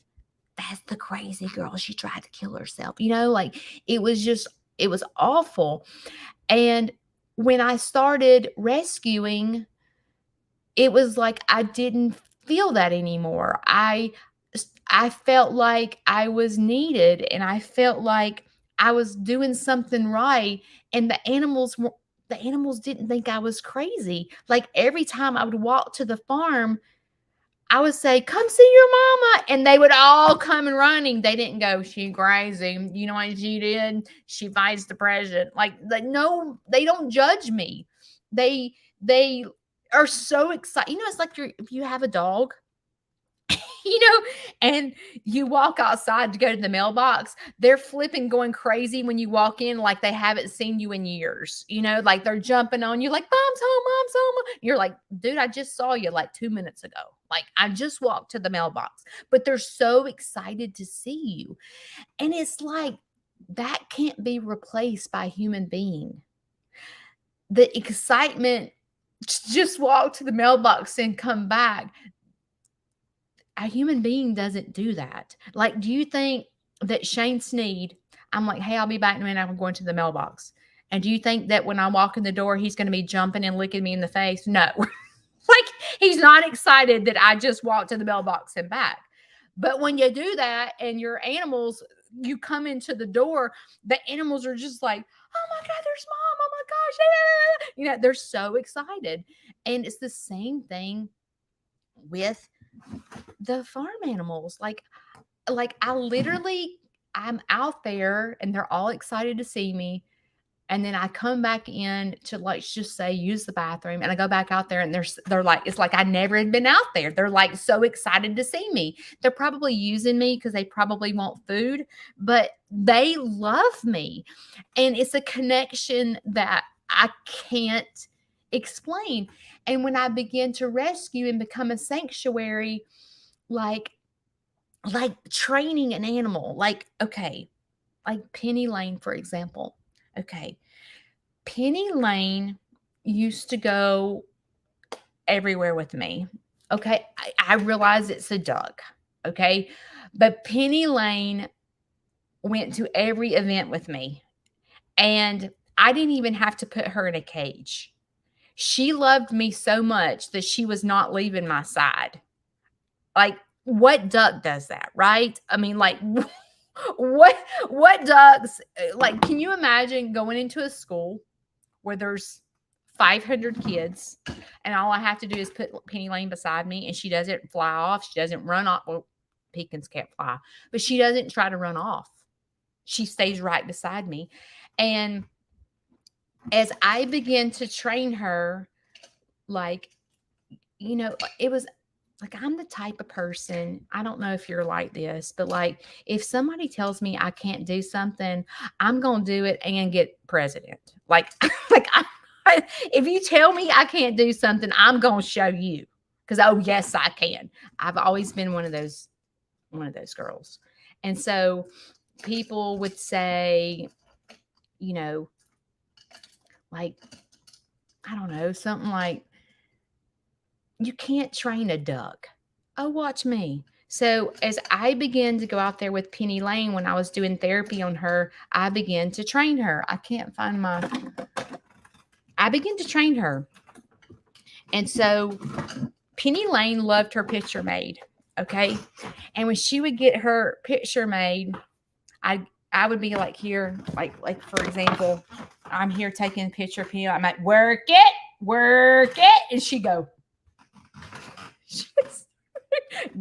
That's the crazy girl. She tried to kill herself. Like it was awful. And when I started rescuing, it was like I didn't feel that anymore. I felt like I was needed, and I felt like I was doing something right, and the animals didn't think I was crazy. Like, every time I would walk to the farm, I would say, "Come see your mama," and they would all come and running. They didn't go, "She crazy. You know what she did? She fights depression." Like no, they don't judge me. They are so excited. It's like if you have a dog, you know, and you walk outside to go to the mailbox, they're flipping, going crazy when you walk in, like they haven't seen you in years. Like they're jumping on you, like, "Mom's home, mom's home." You're like, "Dude, I just saw you like 2 minutes ago. Like, I just walked to the mailbox." But they're so excited to see you. And it's like, that can't be replaced by a human being. The excitement, just walk to the mailbox and come back. a human being doesn't do that. Like, do you think that Shane Sneed, I'm like, hey, I'll be back in a minute. I'm going to the mailbox. And do you think that when I walk in the door, he's going to be jumping and licking me in the face? No. Like, he's not excited that I just walked to the mailbox and back. But when you do that and your animals, you come into the door, the animals are just like, oh my God, there's mom. Oh my gosh. You know, they're so excited. And it's the same thing with the farm animals. Like I'm out there and they're all excited to see me. And then I come back in to, like, just say, use the bathroom. And I go back out there and they're like, it's like I never had been out there. They're like so excited to see me. They're probably using me because they probably want food, but they love me. And it's a connection that I can't explain. And when I begin to rescue and become a sanctuary, like training an animal, like, okay, like Penny Lane, for example. Okay. Penny Lane used to go everywhere with me. Okay. I realize it's a duck. Okay. But Penny Lane went to every event with me. And I didn't even have to put her in a cage. She loved me so much that she was not leaving my side. Like, what duck does that, right? I mean, like, what ducks, like, can you imagine going into a school where there's 500 kids and all I have to do is put Penny Lane beside me and she doesn't fly off, she doesn't run off. Well, Pekins can't fly, but she doesn't try to run off. She stays right beside me. And as I begin to train her, like, you know, it was like, I'm the type of person, I don't know if you're like this, but like, if somebody tells me I can't do something, I'm going to do it and get president. Like, if you tell me I can't do something, I'm going to show you. Because, oh, yes, I can. I've always been one of those girls. And so people would say, you know, like, I don't know, something like, you can't train a duck. Oh, watch me. So as I began to go out there with Penny Lane, when I was doing therapy on her, I began to train her. I began to train her. And so Penny Lane loved her picture made. Okay. And when she would get her picture made, I would be like here, like for example, I'm here taking a picture of Penny. I'm like, work it. And she'd go,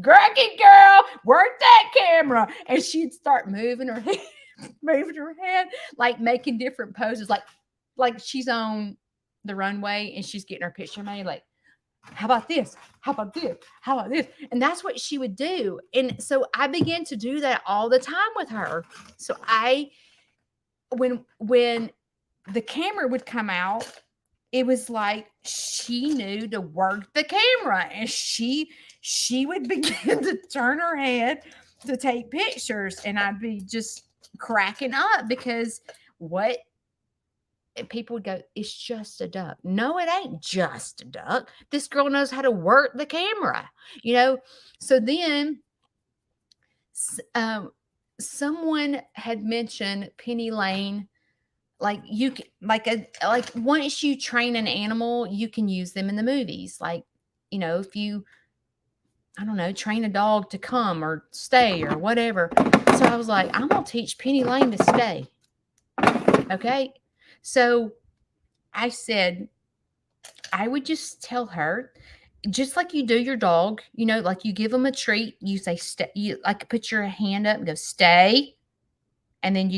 Greg it, girl, work that camera. And she'd start moving her head, like making different poses, like she's on the runway and she's getting her picture made, like, how about this? How about this? How about this? And that's what she would do. And so I began to do that all the time with her. So when the camera would come out, it was like she knew to work the camera and she would begin to turn her head to take pictures. And I'd be just cracking up because people would go, it's just a duck. No, it ain't just a duck. This girl knows how to work the camera, you know? So then someone had mentioned Penny Lane. Like, you can, like once you train an animal, you can use them in the movies. Like, you know, if you, I don't know, train a dog to come or stay or whatever. So I was like, I'm going to teach Penny Lane to stay. Okay. So I said, I would just tell her, just like you do your dog, you know, like you give them a treat, you say, stay, you like put your hand up and go, stay. And then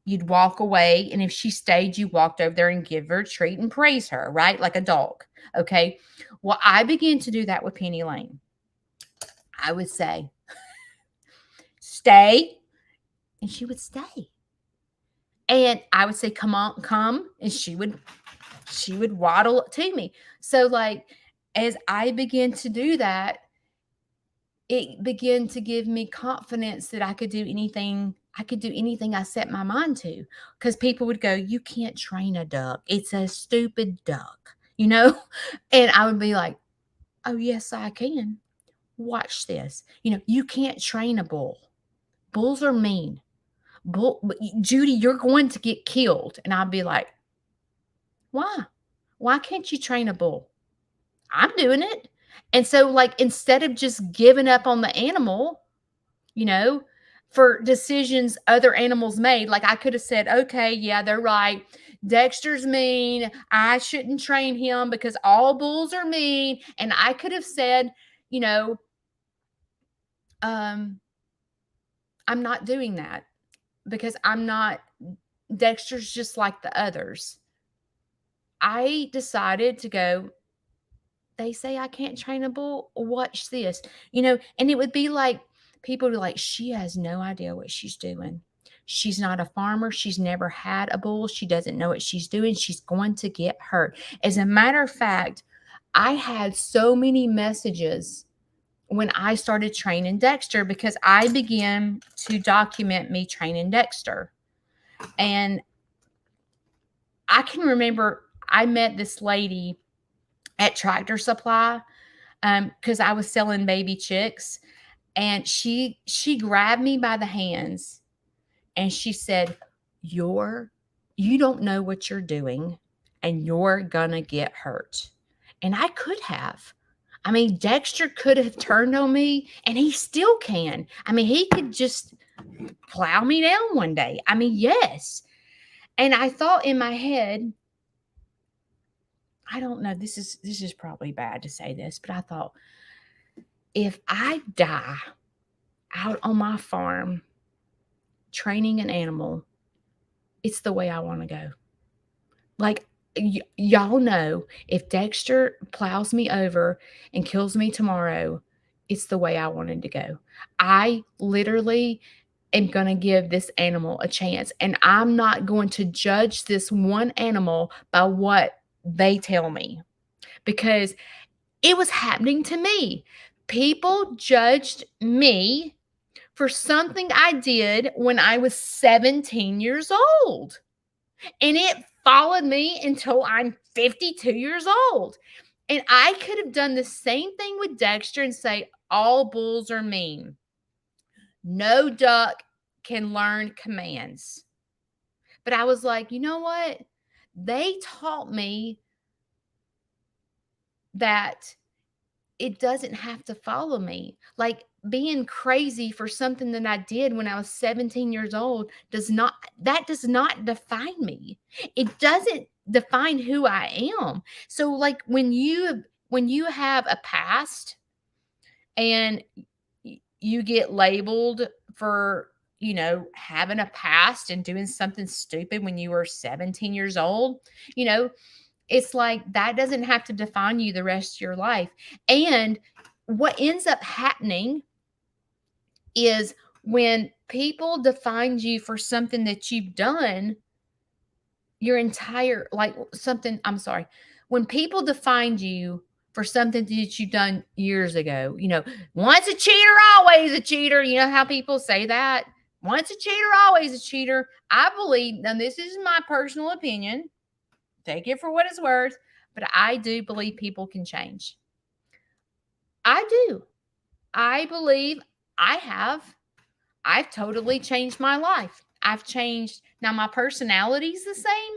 you'd walk away. And if she stayed, you walked over there and give her a treat and praise her, right? Like a dog. Okay. Well, I began to do that with Penny Lane. I would say, stay. And she would stay. And I would say, come on, come. And she would waddle to me. So like, as I began to do that, it began to give me confidence that I could do anything. I could do anything I set my mind to, because people would go, you can't train a duck. It's a stupid duck, you know? And I would be like, oh, yes, I can. Watch this. You can't train a bull. Bulls are mean. Judy, you're going to get killed. And I'd be like, why? Why can't you train a bull? I'm doing it. And so, like, instead of just giving up on the animal, you know, for decisions other animals made, like I could have said, okay, yeah, they're right. Dexter's mean. I shouldn't train him because all bulls are mean. And I could have said, you know, I'm not doing that because I'm not, Dexter's just like the others. I decided to go, they say I can't train a bull. Watch this, and it would be like people are like, she has no idea what she's doing. She's not a farmer. She's never had a bull. She doesn't know what she's doing. She's going to get hurt. As a matter of fact, I had so many messages when I started training Dexter because I began to document me training Dexter. And I can remember I met this lady at Tractor Supply because I was selling baby chicks, and she grabbed me by the hands and she said, you don't know what you're doing and you're gonna get hurt. And I could have. I mean, Dexter could have turned on me, and he still can. I mean, he could just plow me down one day. I mean, yes. And I thought in my head, I don't know, this is probably bad to say this, but I thought, if I die out on my farm training an animal, it's the way I want to go. Like, y'all know, if Dexter plows me over and kills me tomorrow, it's the way I wanted to go. I literally am going to give this animal a chance, and I'm not going to judge this one animal by what they tell me, because it was happening to me. People judged me for something I did when I was 17 years old. And it followed me until I'm 52 years old. And I could have done the same thing with Dexter and say, all bulls are mean. No duck can learn commands. But I was like, you know what? They taught me that it doesn't have to follow me. Like, being crazy for something that I did when I was 17 years old does not define me. It doesn't define who I am. So, like, when you have a past and you get labeled for, having a past and doing something stupid when you were 17 years old, it's like that doesn't have to define you the rest of your life. And what ends up happening is when people define you for something that you've done your entire, like something, I'm sorry, when people define you for something that you've done years ago, once a cheater, always a cheater. You know how people say that? Once a cheater, always a cheater. I believe, and this is my personal opinion, take it for what it's worth, but I do believe people can change. I do. I believe I've totally changed my life. I've changed. Now, my personality's the same,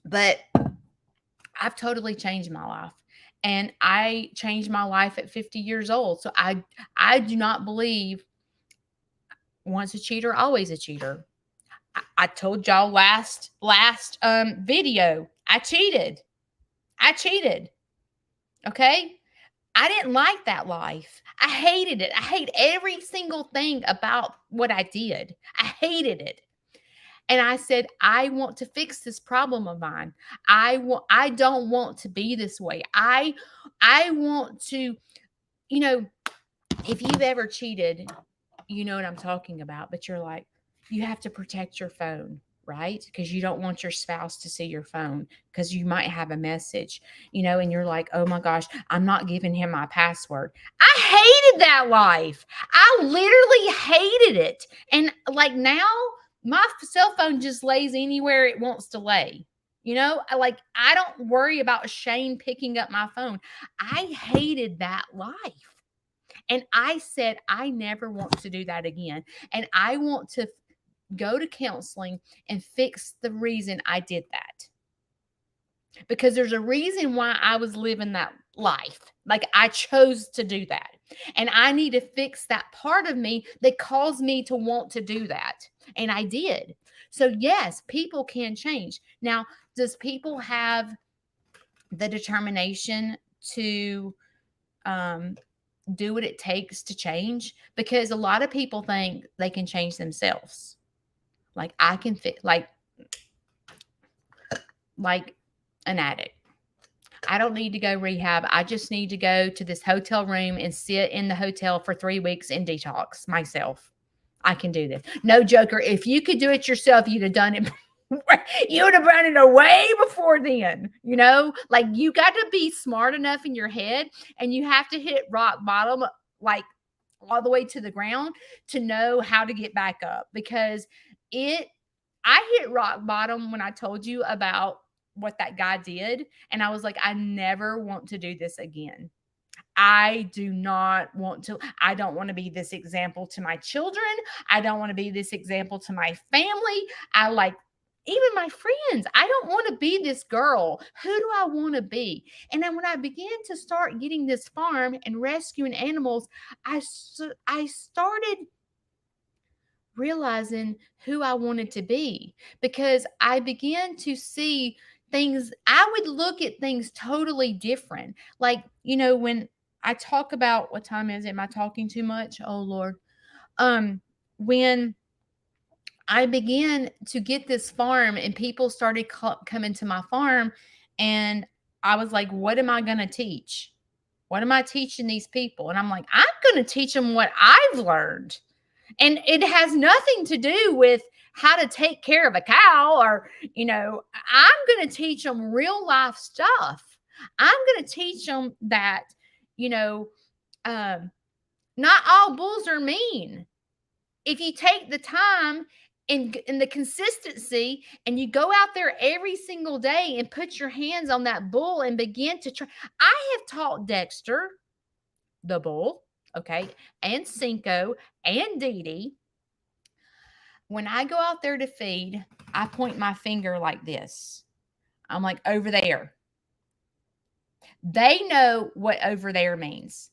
but I've totally changed my life. And I changed my life at 50 years old. So I do not believe once a cheater, always a cheater. I told y'all last video, I cheated. Okay? I didn't like that life. I hated it. I hate every single thing about what I did. I hated it. And I said, I want to fix this problem of mine. I don't want to be this way. I want to, if you've ever cheated, you know what I'm talking about, but you're like, you have to protect your phone, right? Because you don't want your spouse to see your phone because you might have a message, and you're like, oh my gosh, I'm not giving him my password. I hated that life. I literally hated it. And like now, my cell phone just lays anywhere it wants to lay. I don't worry about Shane picking up my phone. I hated that life. And I said, I never want to do that again. And I want to go to counseling and fix the reason I did that. Because there's a reason why I was living that life. Like I chose to do that. And I need to fix that part of me that caused me to want to do that. And I did. So, yes, people can change. Now, does people have the determination to do what it takes to change? Because a lot of people think they can change themselves. Like I can fit like an addict. I don't need to go rehab. I just need to go to this hotel room and sit in the hotel for 3 weeks and detox myself. I can do this. No, Joker, if you could do it yourself, you'd have done it. You would have run it away before then. Like you got to be smart enough in your head, and you have to hit rock bottom, like all the way to the ground, to know how to get back up. Because I hit rock bottom when I told you about what that guy did. And I was like, I never want to do this again. I do not want to. I don't want to be this example to my children. I don't want to be this example to my family. Even my friends. I don't want to be this girl. Who do I want to be? And then when I began to start getting this farm and rescuing animals, I started realizing who I wanted to be, because I began to see things. I would look at things totally different. Like, when I talk about, what time is it? Am I talking too much? Oh Lord. When I began to get this farm and people started coming to my farm, and I was like, what am I going to teach? What am I teaching these people? And I'm like, I'm going to teach them what I've learned. And it has nothing to do with how to take care of a cow, or, I'm going to teach them real life stuff. I'm going to teach them that, not all bulls are mean. If you take the time and the consistency, and you go out there every single day and put your hands on that bull and begin to try. I have taught Dexter, the bull, okay, and Cinco and Dee Dee. When I go out there to feed, I point my finger like this. I'm like, over there. They know what over there means.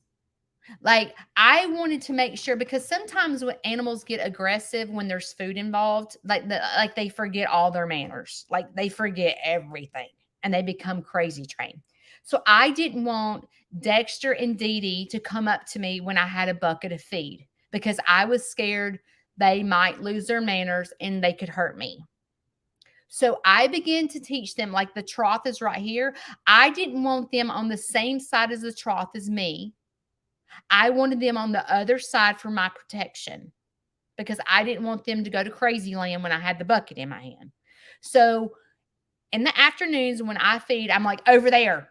Like, I wanted to make sure, because sometimes when animals get aggressive when there's food involved, like they forget all their manners. Like they forget everything and they become crazy trained. So I didn't want Dexter and Dee Dee to come up to me when I had a bucket of feed, because I was scared they might lose their manners and they could hurt me. So I began to teach them, like the trough is right here. I didn't want them on the same side as the trough as me. I wanted them on the other side for my protection, because I didn't want them to go to crazy land when I had the bucket in my hand. So in the afternoons when I feed, I'm like, over there,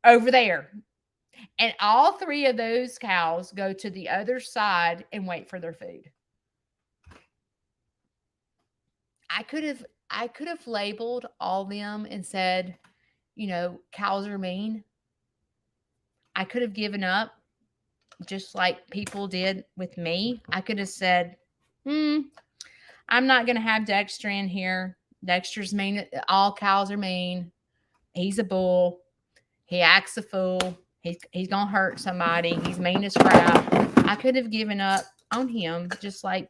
over there. And all 3 of those cows go to the other side and wait for their food. I could have labeled all them and said, cows are mean. I could have given up, just like people did with me. I could have said, I'm not going to have Dexter in here. Dexter's mean. All cows are mean. He's a bull. He acts a fool. He's going to hurt somebody. He's mean as crap. I could have given up on him, just like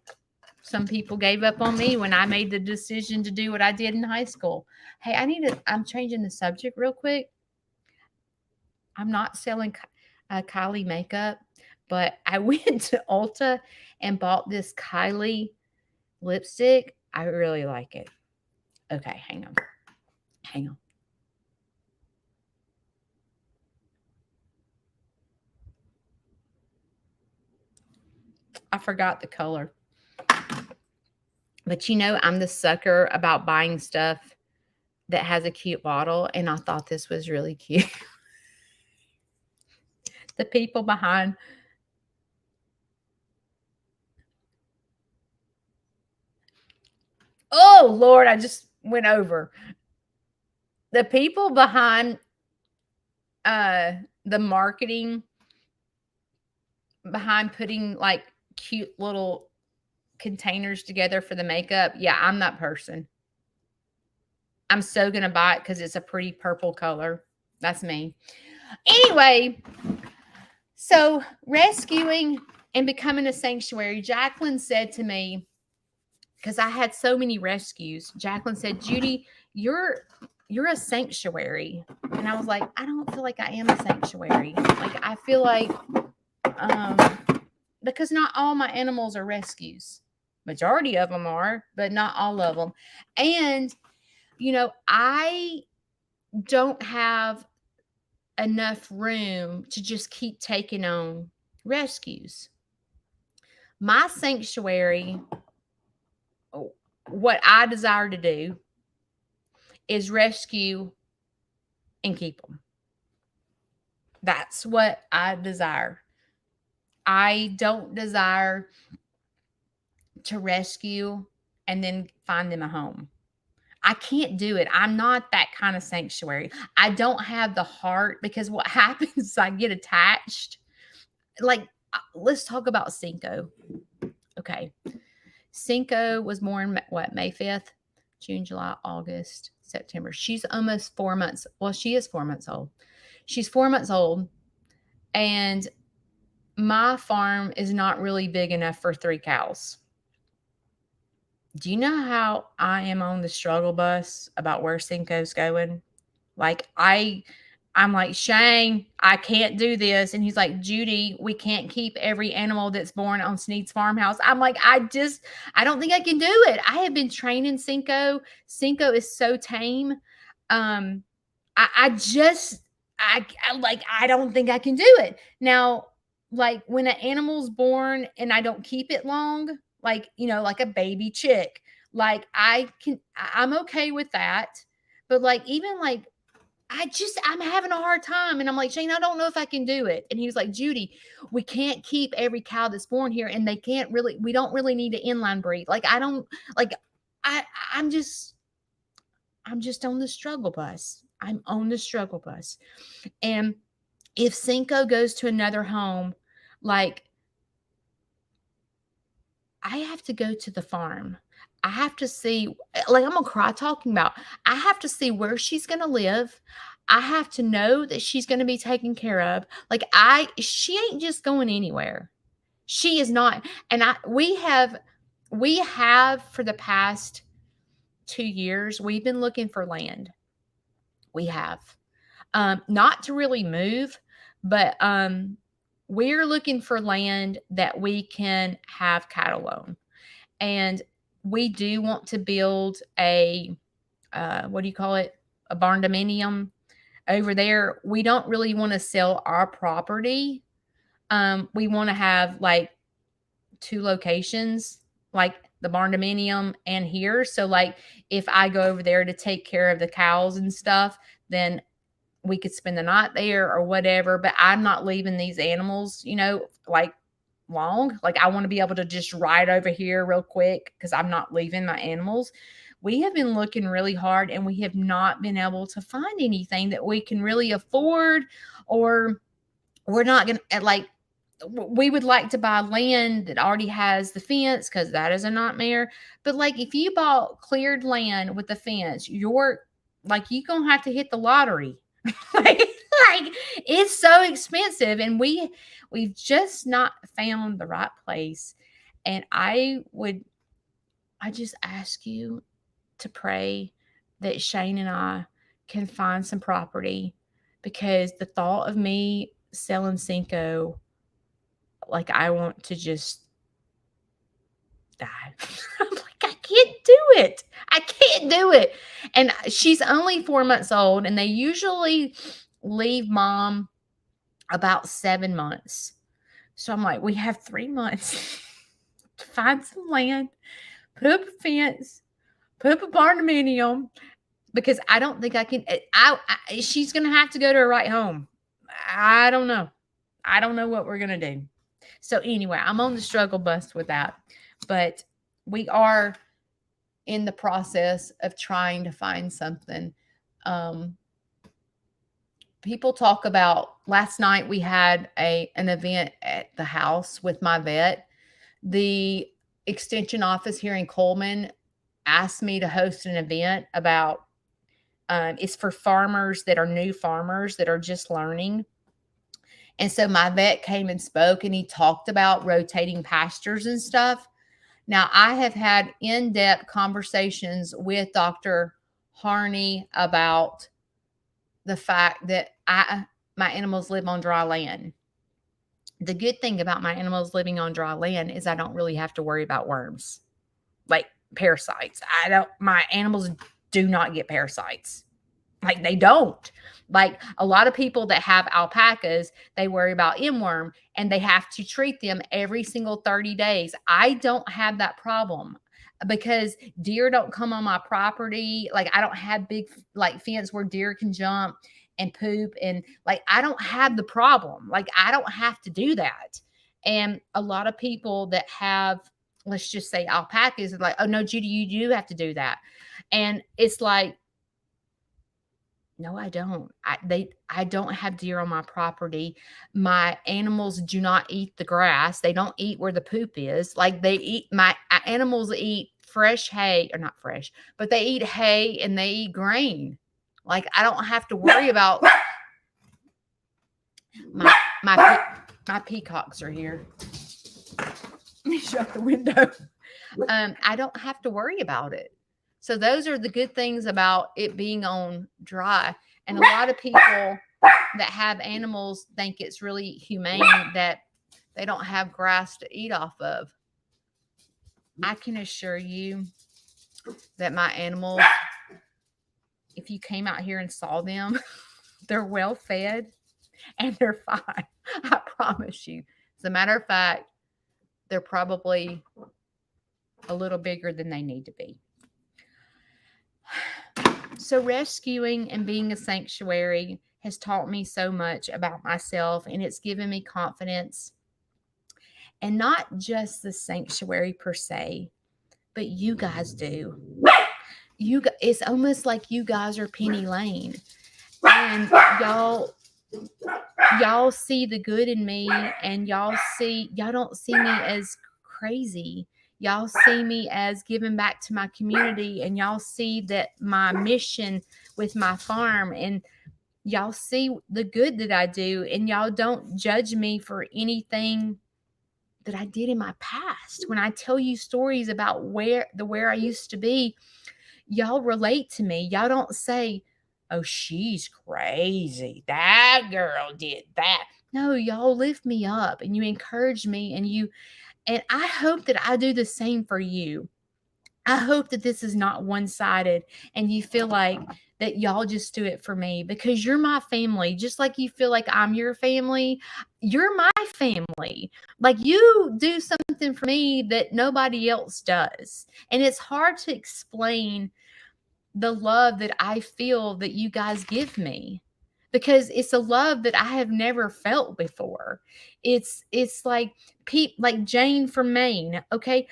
some people gave up on me when I made the decision to do what I did in high school. Hey, I'm changing the subject real quick. I'm not selling Kylie makeup, but I went to Ulta and bought this Kylie lipstick. I really like it. Okay, hang on. I forgot the color. But I'm the sucker about buying stuff that has a cute bottle, and I thought this was really cute. The people behind. Oh, Lord, I just went over. the people behind the marketing behind putting like cute little containers together for the makeup. Yeah, I'm that person. I'm so gonna buy it because it's a pretty purple color. That's me. Anyway, so rescuing and becoming a sanctuary, Jacqueline said to me, because I had so many rescues, Jacqueline said, Judy, you're a sanctuary. And I was like, I don't feel like I am a sanctuary. Like I feel like um because not all my animals are rescues. Majority of them are, but not all of them. And I don't have enough room to just keep taking on rescues. My sanctuary, what I desire to do is rescue and keep them. That's what I desire. I don't desire to rescue and then find them a home. I can't do it. I'm not that kind of sanctuary. I don't have the heart because what happens is I get attached. Like, let's talk about Cinco. Okay. Cinco was born, May 5th? June, July, August, September. She's almost 4 months. Well, she is 4 months old. She's 4 months old. And my farm is not really big enough for 3 cows. Do you know how I am on the struggle bus about where Cinco's going? Like I'm like, Shane, I can't do this. And he's like, Judy, we can't keep every animal that's born on Sneed's farmhouse. I'm like, I don't think I can do it. I have been training Cinco. Cinco is so tame. Um, I don't think I can do it. Now, like when an animal's born and I don't keep it long, like, like a baby chick, like I'm okay with that. But like, even like, I'm having a hard time. And I'm like, Shane, I don't know if I can do it. And he was like, Judy, we can't keep every cow that's born here. And we don't really need to inline breed. Like, I don't like, I'm just on the struggle bus. I'm on the struggle bus. And if Cinco goes to another home, like, I have to go to the farm. I have to see, like, I'm gonna cry talking about. I have to see where she's gonna live. I have to know that she's gonna be taken care of. Like, she ain't just going anywhere. She is not. And we have for the past 2 years, we've been looking for land. We have. Not to really move, but we're looking for land that we can have cattle on. And we do want to build a, what do you call it? A barn dominium over there. We don't really want to sell our property. We want to have like 2 locations, like the barn dominium and here. So like if I go over there to take care of the cows and stuff, then we could spend the night there or whatever. But I'm not leaving these animals, like long. Like I want to be able to just ride over here real quick because I'm not leaving my animals. We have been looking really hard and we have not been able to find anything that we can really afford, or we're not going to like, we would like to buy land that already has the fence because that is a nightmare. But like if you bought cleared land with the fence, you're going to have to hit the lottery. like it's so expensive, and we've just not found the right place. And I just ask you to pray that Shane and I can find some property, because the thought of me selling Cinco, like I want to just die. I'm like, I can't do it. I can't do it. And she's only 4 months old, and they usually leave mom about 7 months. So I'm like, we have 3 months to find some land, put up a fence, put up a barn dominium, because I don't think I can. She's going to have to go to a right home. I don't know. I don't know what we're going to do. So anyway, I'm on the struggle bus with that. But we are in the process of trying to find something. People talk about, last night we had an event at the house with my vet. The extension office here in Coleman asked me to host an event about, it's for farmers that are new farmers that are just learning. And so my vet came and spoke, and he talked about rotating pastures and stuff. Now, I have had in-depth conversations with Dr. Harney about the fact that my animals live on dry land. The good thing about my animals living on dry land is I don't really have to worry about worms, like parasites. My animals do not get parasites. Like, they don't. Like, a lot of people that have alpacas, they worry about inworm and they have to treat them every single 30 days. I don't have that problem because deer don't come on my property. Like, I don't have big, like, fence where deer can jump and poop. And like, I don't have the problem. Like, I don't have to do that. And a lot of people that have, let's just say, alpacas are like, oh no, Judy, you do have to do that. And it's like, no, I don't. I don't have deer on my property. My animals do not eat the grass. They don't eat where the poop is. Like, my animals eat fresh hay, or not fresh, but they eat hay and they eat grain. Like, I don't have to worry about my peacocks are here. Let me shut the window. I don't have to worry about it. So those are the good things about it being on dry. And a lot of people that have animals think it's really humane that they don't have grass to eat off of. I can assure you that my animals, if you came out here and saw them, they're well fed and they're fine. I promise you. As a matter of fact, they're probably a little bigger than they need to be. So rescuing and being a sanctuary has taught me so much about myself, and it's given me confidence. And not just the sanctuary per se, but you guys do. It's almost like you guys are Penny Lane, and y'all see the good in me, and y'all don't see me as crazy. Y'all see me as giving back to my community, and y'all see that my mission with my farm, and y'all see the good that I do, and y'all don't judge me for anything that I did in my past. When I tell you stories about where I used to be, y'all relate to me. Y'all don't say, oh, she's crazy. That girl did that. No, y'all lift me up and you encourage me, and I hope that I do the same for you. I hope that this is not one-sided and you feel like that y'all just do it for me, because you're my family. Just like you feel like I'm your family, you're my family. Like, you do something for me that nobody else does. And it's hard to explain the love that I feel that you guys give me, because it's a love that I have never felt before. It's like Jane from Maine. Okay.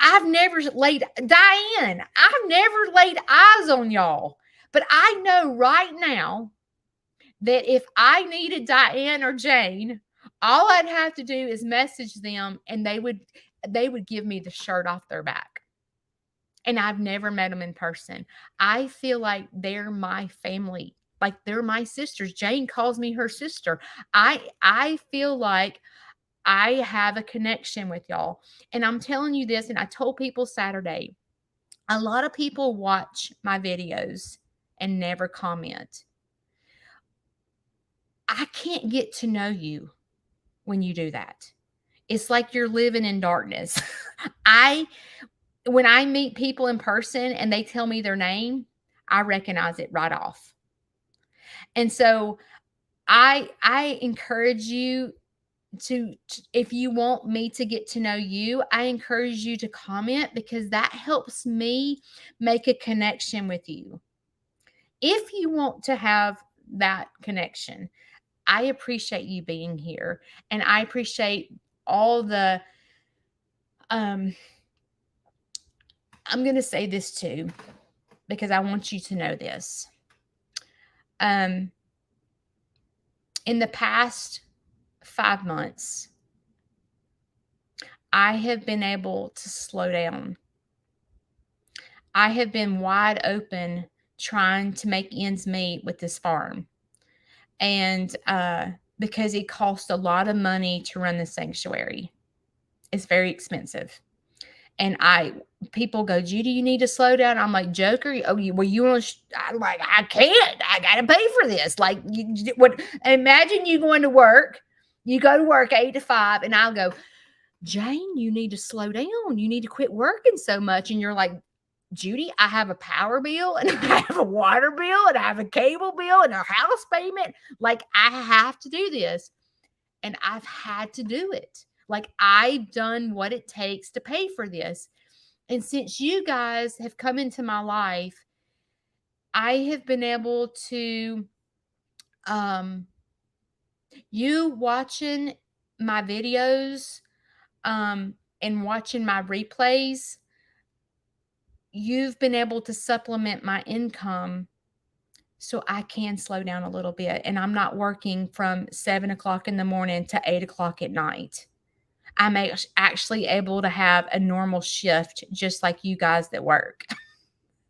I've never laid eyes on y'all, but I know right now that if I needed Diane or Jane, all I'd have to do is message them and they would give me the shirt off their back. And I've never met them in person. I feel like they're my family. Like, they're my sisters. Jane calls me her sister. I feel like I have a connection with y'all. And I'm telling you this, and I told people Saturday, a lot of people watch my videos and never comment. I can't get to know you when you do that. It's like you're living in darkness. When I meet people in person and they tell me their name, I recognize it right off. And so I encourage you to, if you want me to get to know you, I encourage you to comment, because that helps me make a connection with you. If you want to have that connection, I appreciate you being here, and I appreciate all the I'm going to say this too, because I want you to know this. In the past 5 months, I have been able to slow down. I have been wide open trying to make ends meet with this farm. And because it costs a lot of money to run the sanctuary, it's very expensive. And people go, Judy, you need to slow down. I'm like, Joker, oh, you want to? I'm like, I can't. I got to pay for this. Like, imagine you going to work. You go to work 8 to 5, and I'll go, Jane, you need to slow down. You need to quit working so much. And you're like, Judy, I have a power bill, and I have a water bill, and I have a cable bill, and a house payment. Like, I have to do this. And I've had to do it. Like, I've done what it takes to pay for this. And since you guys have come into my life, I have been able to, you watching my videos, and watching my replays, you've been able to supplement my income so I can slow down a little bit. And I'm not working from 7 o'clock in the morning to 8 o'clock at night. I'm actually able to have a normal shift just like you guys that work.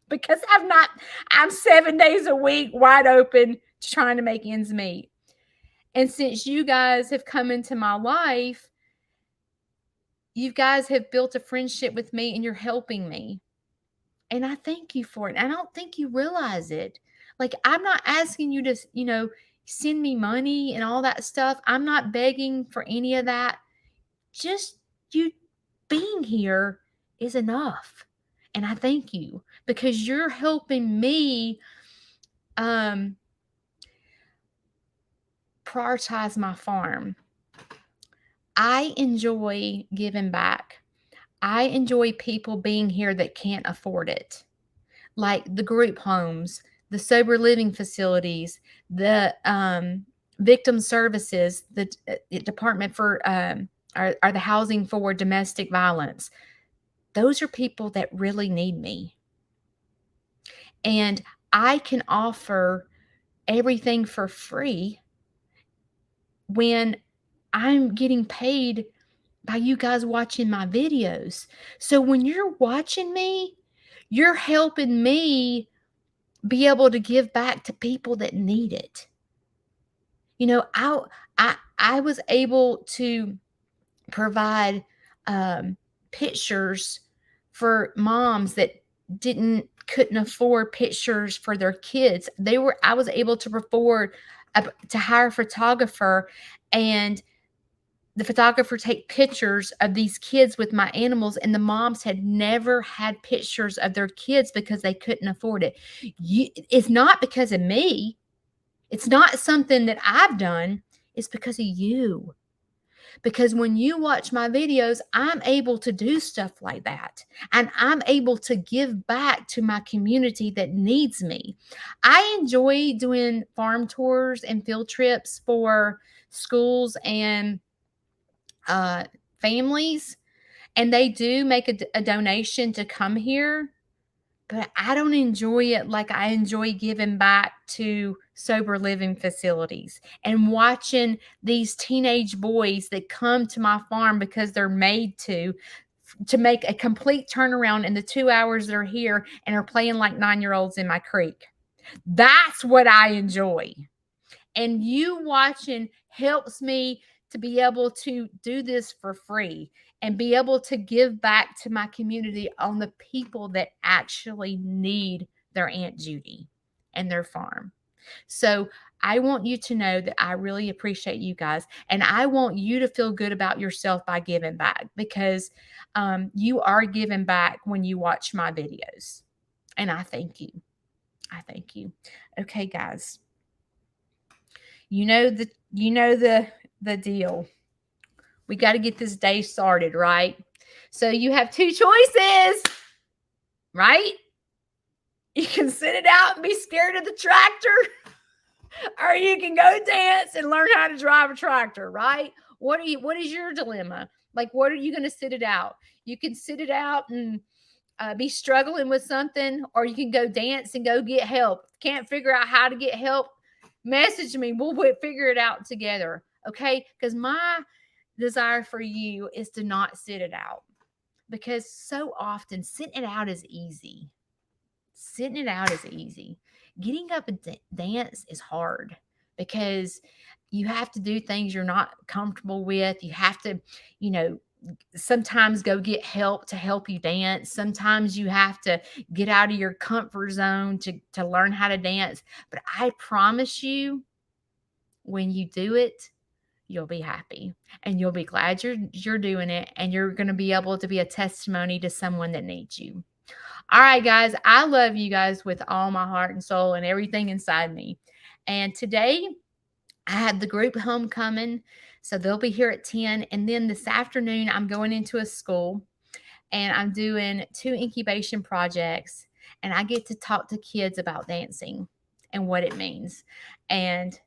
Because I'm 7 days a week wide open trying to make ends meet. And since you guys have come into my life, you guys have built a friendship with me and you're helping me. And I thank you for it. I don't think you realize it. Like, I'm not asking you to, send me money and all that stuff. I'm not begging for any of that. Just you being here is enough. And I thank you because you're helping me prioritize my farm. I enjoy giving back. I enjoy people being here that can't afford it, like the group homes, the sober living facilities, the victim services, the department for or the housing for domestic violence. Those are people that really need me. And I can offer everything for free when I'm getting paid by you guys watching my videos. So when you're watching me, you're helping me be able to give back to people that need it. I was able to provide pictures for moms that couldn't afford pictures for their kids. I was able to afford to hire a photographer, and the photographer take pictures of these kids with my animals, and the moms had never had pictures of their kids because they couldn't afford it. It's not because of me. It's not something that I've done. It's because of you. Because when you watch my videos, I'm able to do stuff like that. And I'm able to give back to my community that needs me. I enjoy doing farm tours and field trips for schools and families. And they do make a donation to come here. But I don't enjoy it like I enjoy giving back to sober living facilities and watching these teenage boys that come to my farm because they're made to make a complete turnaround in the 2 hours they're here and are playing like 9-year-olds in my creek. That's what I enjoy. And you watching helps me to be able to do this for free and be able to give back to my community on the people that actually need their Aunt Judy and their farm. So I want you to know that I really appreciate you guys. And I want you to feel good about yourself by giving back, because you are giving back when you watch my videos. And I thank you. I thank you. Okay, guys. You know the deal. We got to get this day started, right? So you have two choices, right? You can sit it out and be scared of the tractor, or you can go dance and learn how to drive a tractor, right? What is your dilemma? Like, what are you going to sit it out? You can sit it out and be struggling with something, or you can go dance and go get help. Can't figure out how to get help? Message me. We'll figure it out together. Okay? Because my desire for you is to not sit it out, because so often sitting it out is easy. Sitting it out is easy. Getting up and dance is hard, because you have to do things you're not comfortable with. You have to, you know, sometimes go get help to help you dance. Sometimes you have to get out of your comfort zone to learn how to dance. But I promise you, when you do it, you'll be happy and you'll be glad you're doing it, and you're going to be able to be a testimony to someone that needs you. All right, guys, I love you guys with all my heart and soul and everything inside me. And today I had the group homecoming, so they'll be here at 10. And then this afternoon, I'm going into a school and I'm doing 2 incubation projects, and I get to talk to kids about dancing and what it means. And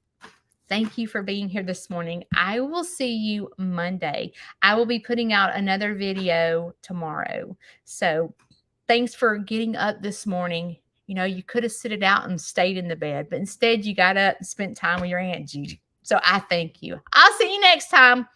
thank you for being here this morning. I will see you Monday. I will be putting out another video tomorrow. So thanks for getting up this morning. You know, you could have sit it out and stayed in the bed, but instead you got up and spent time with your Aunt Judy. So I thank you. I'll see you next time.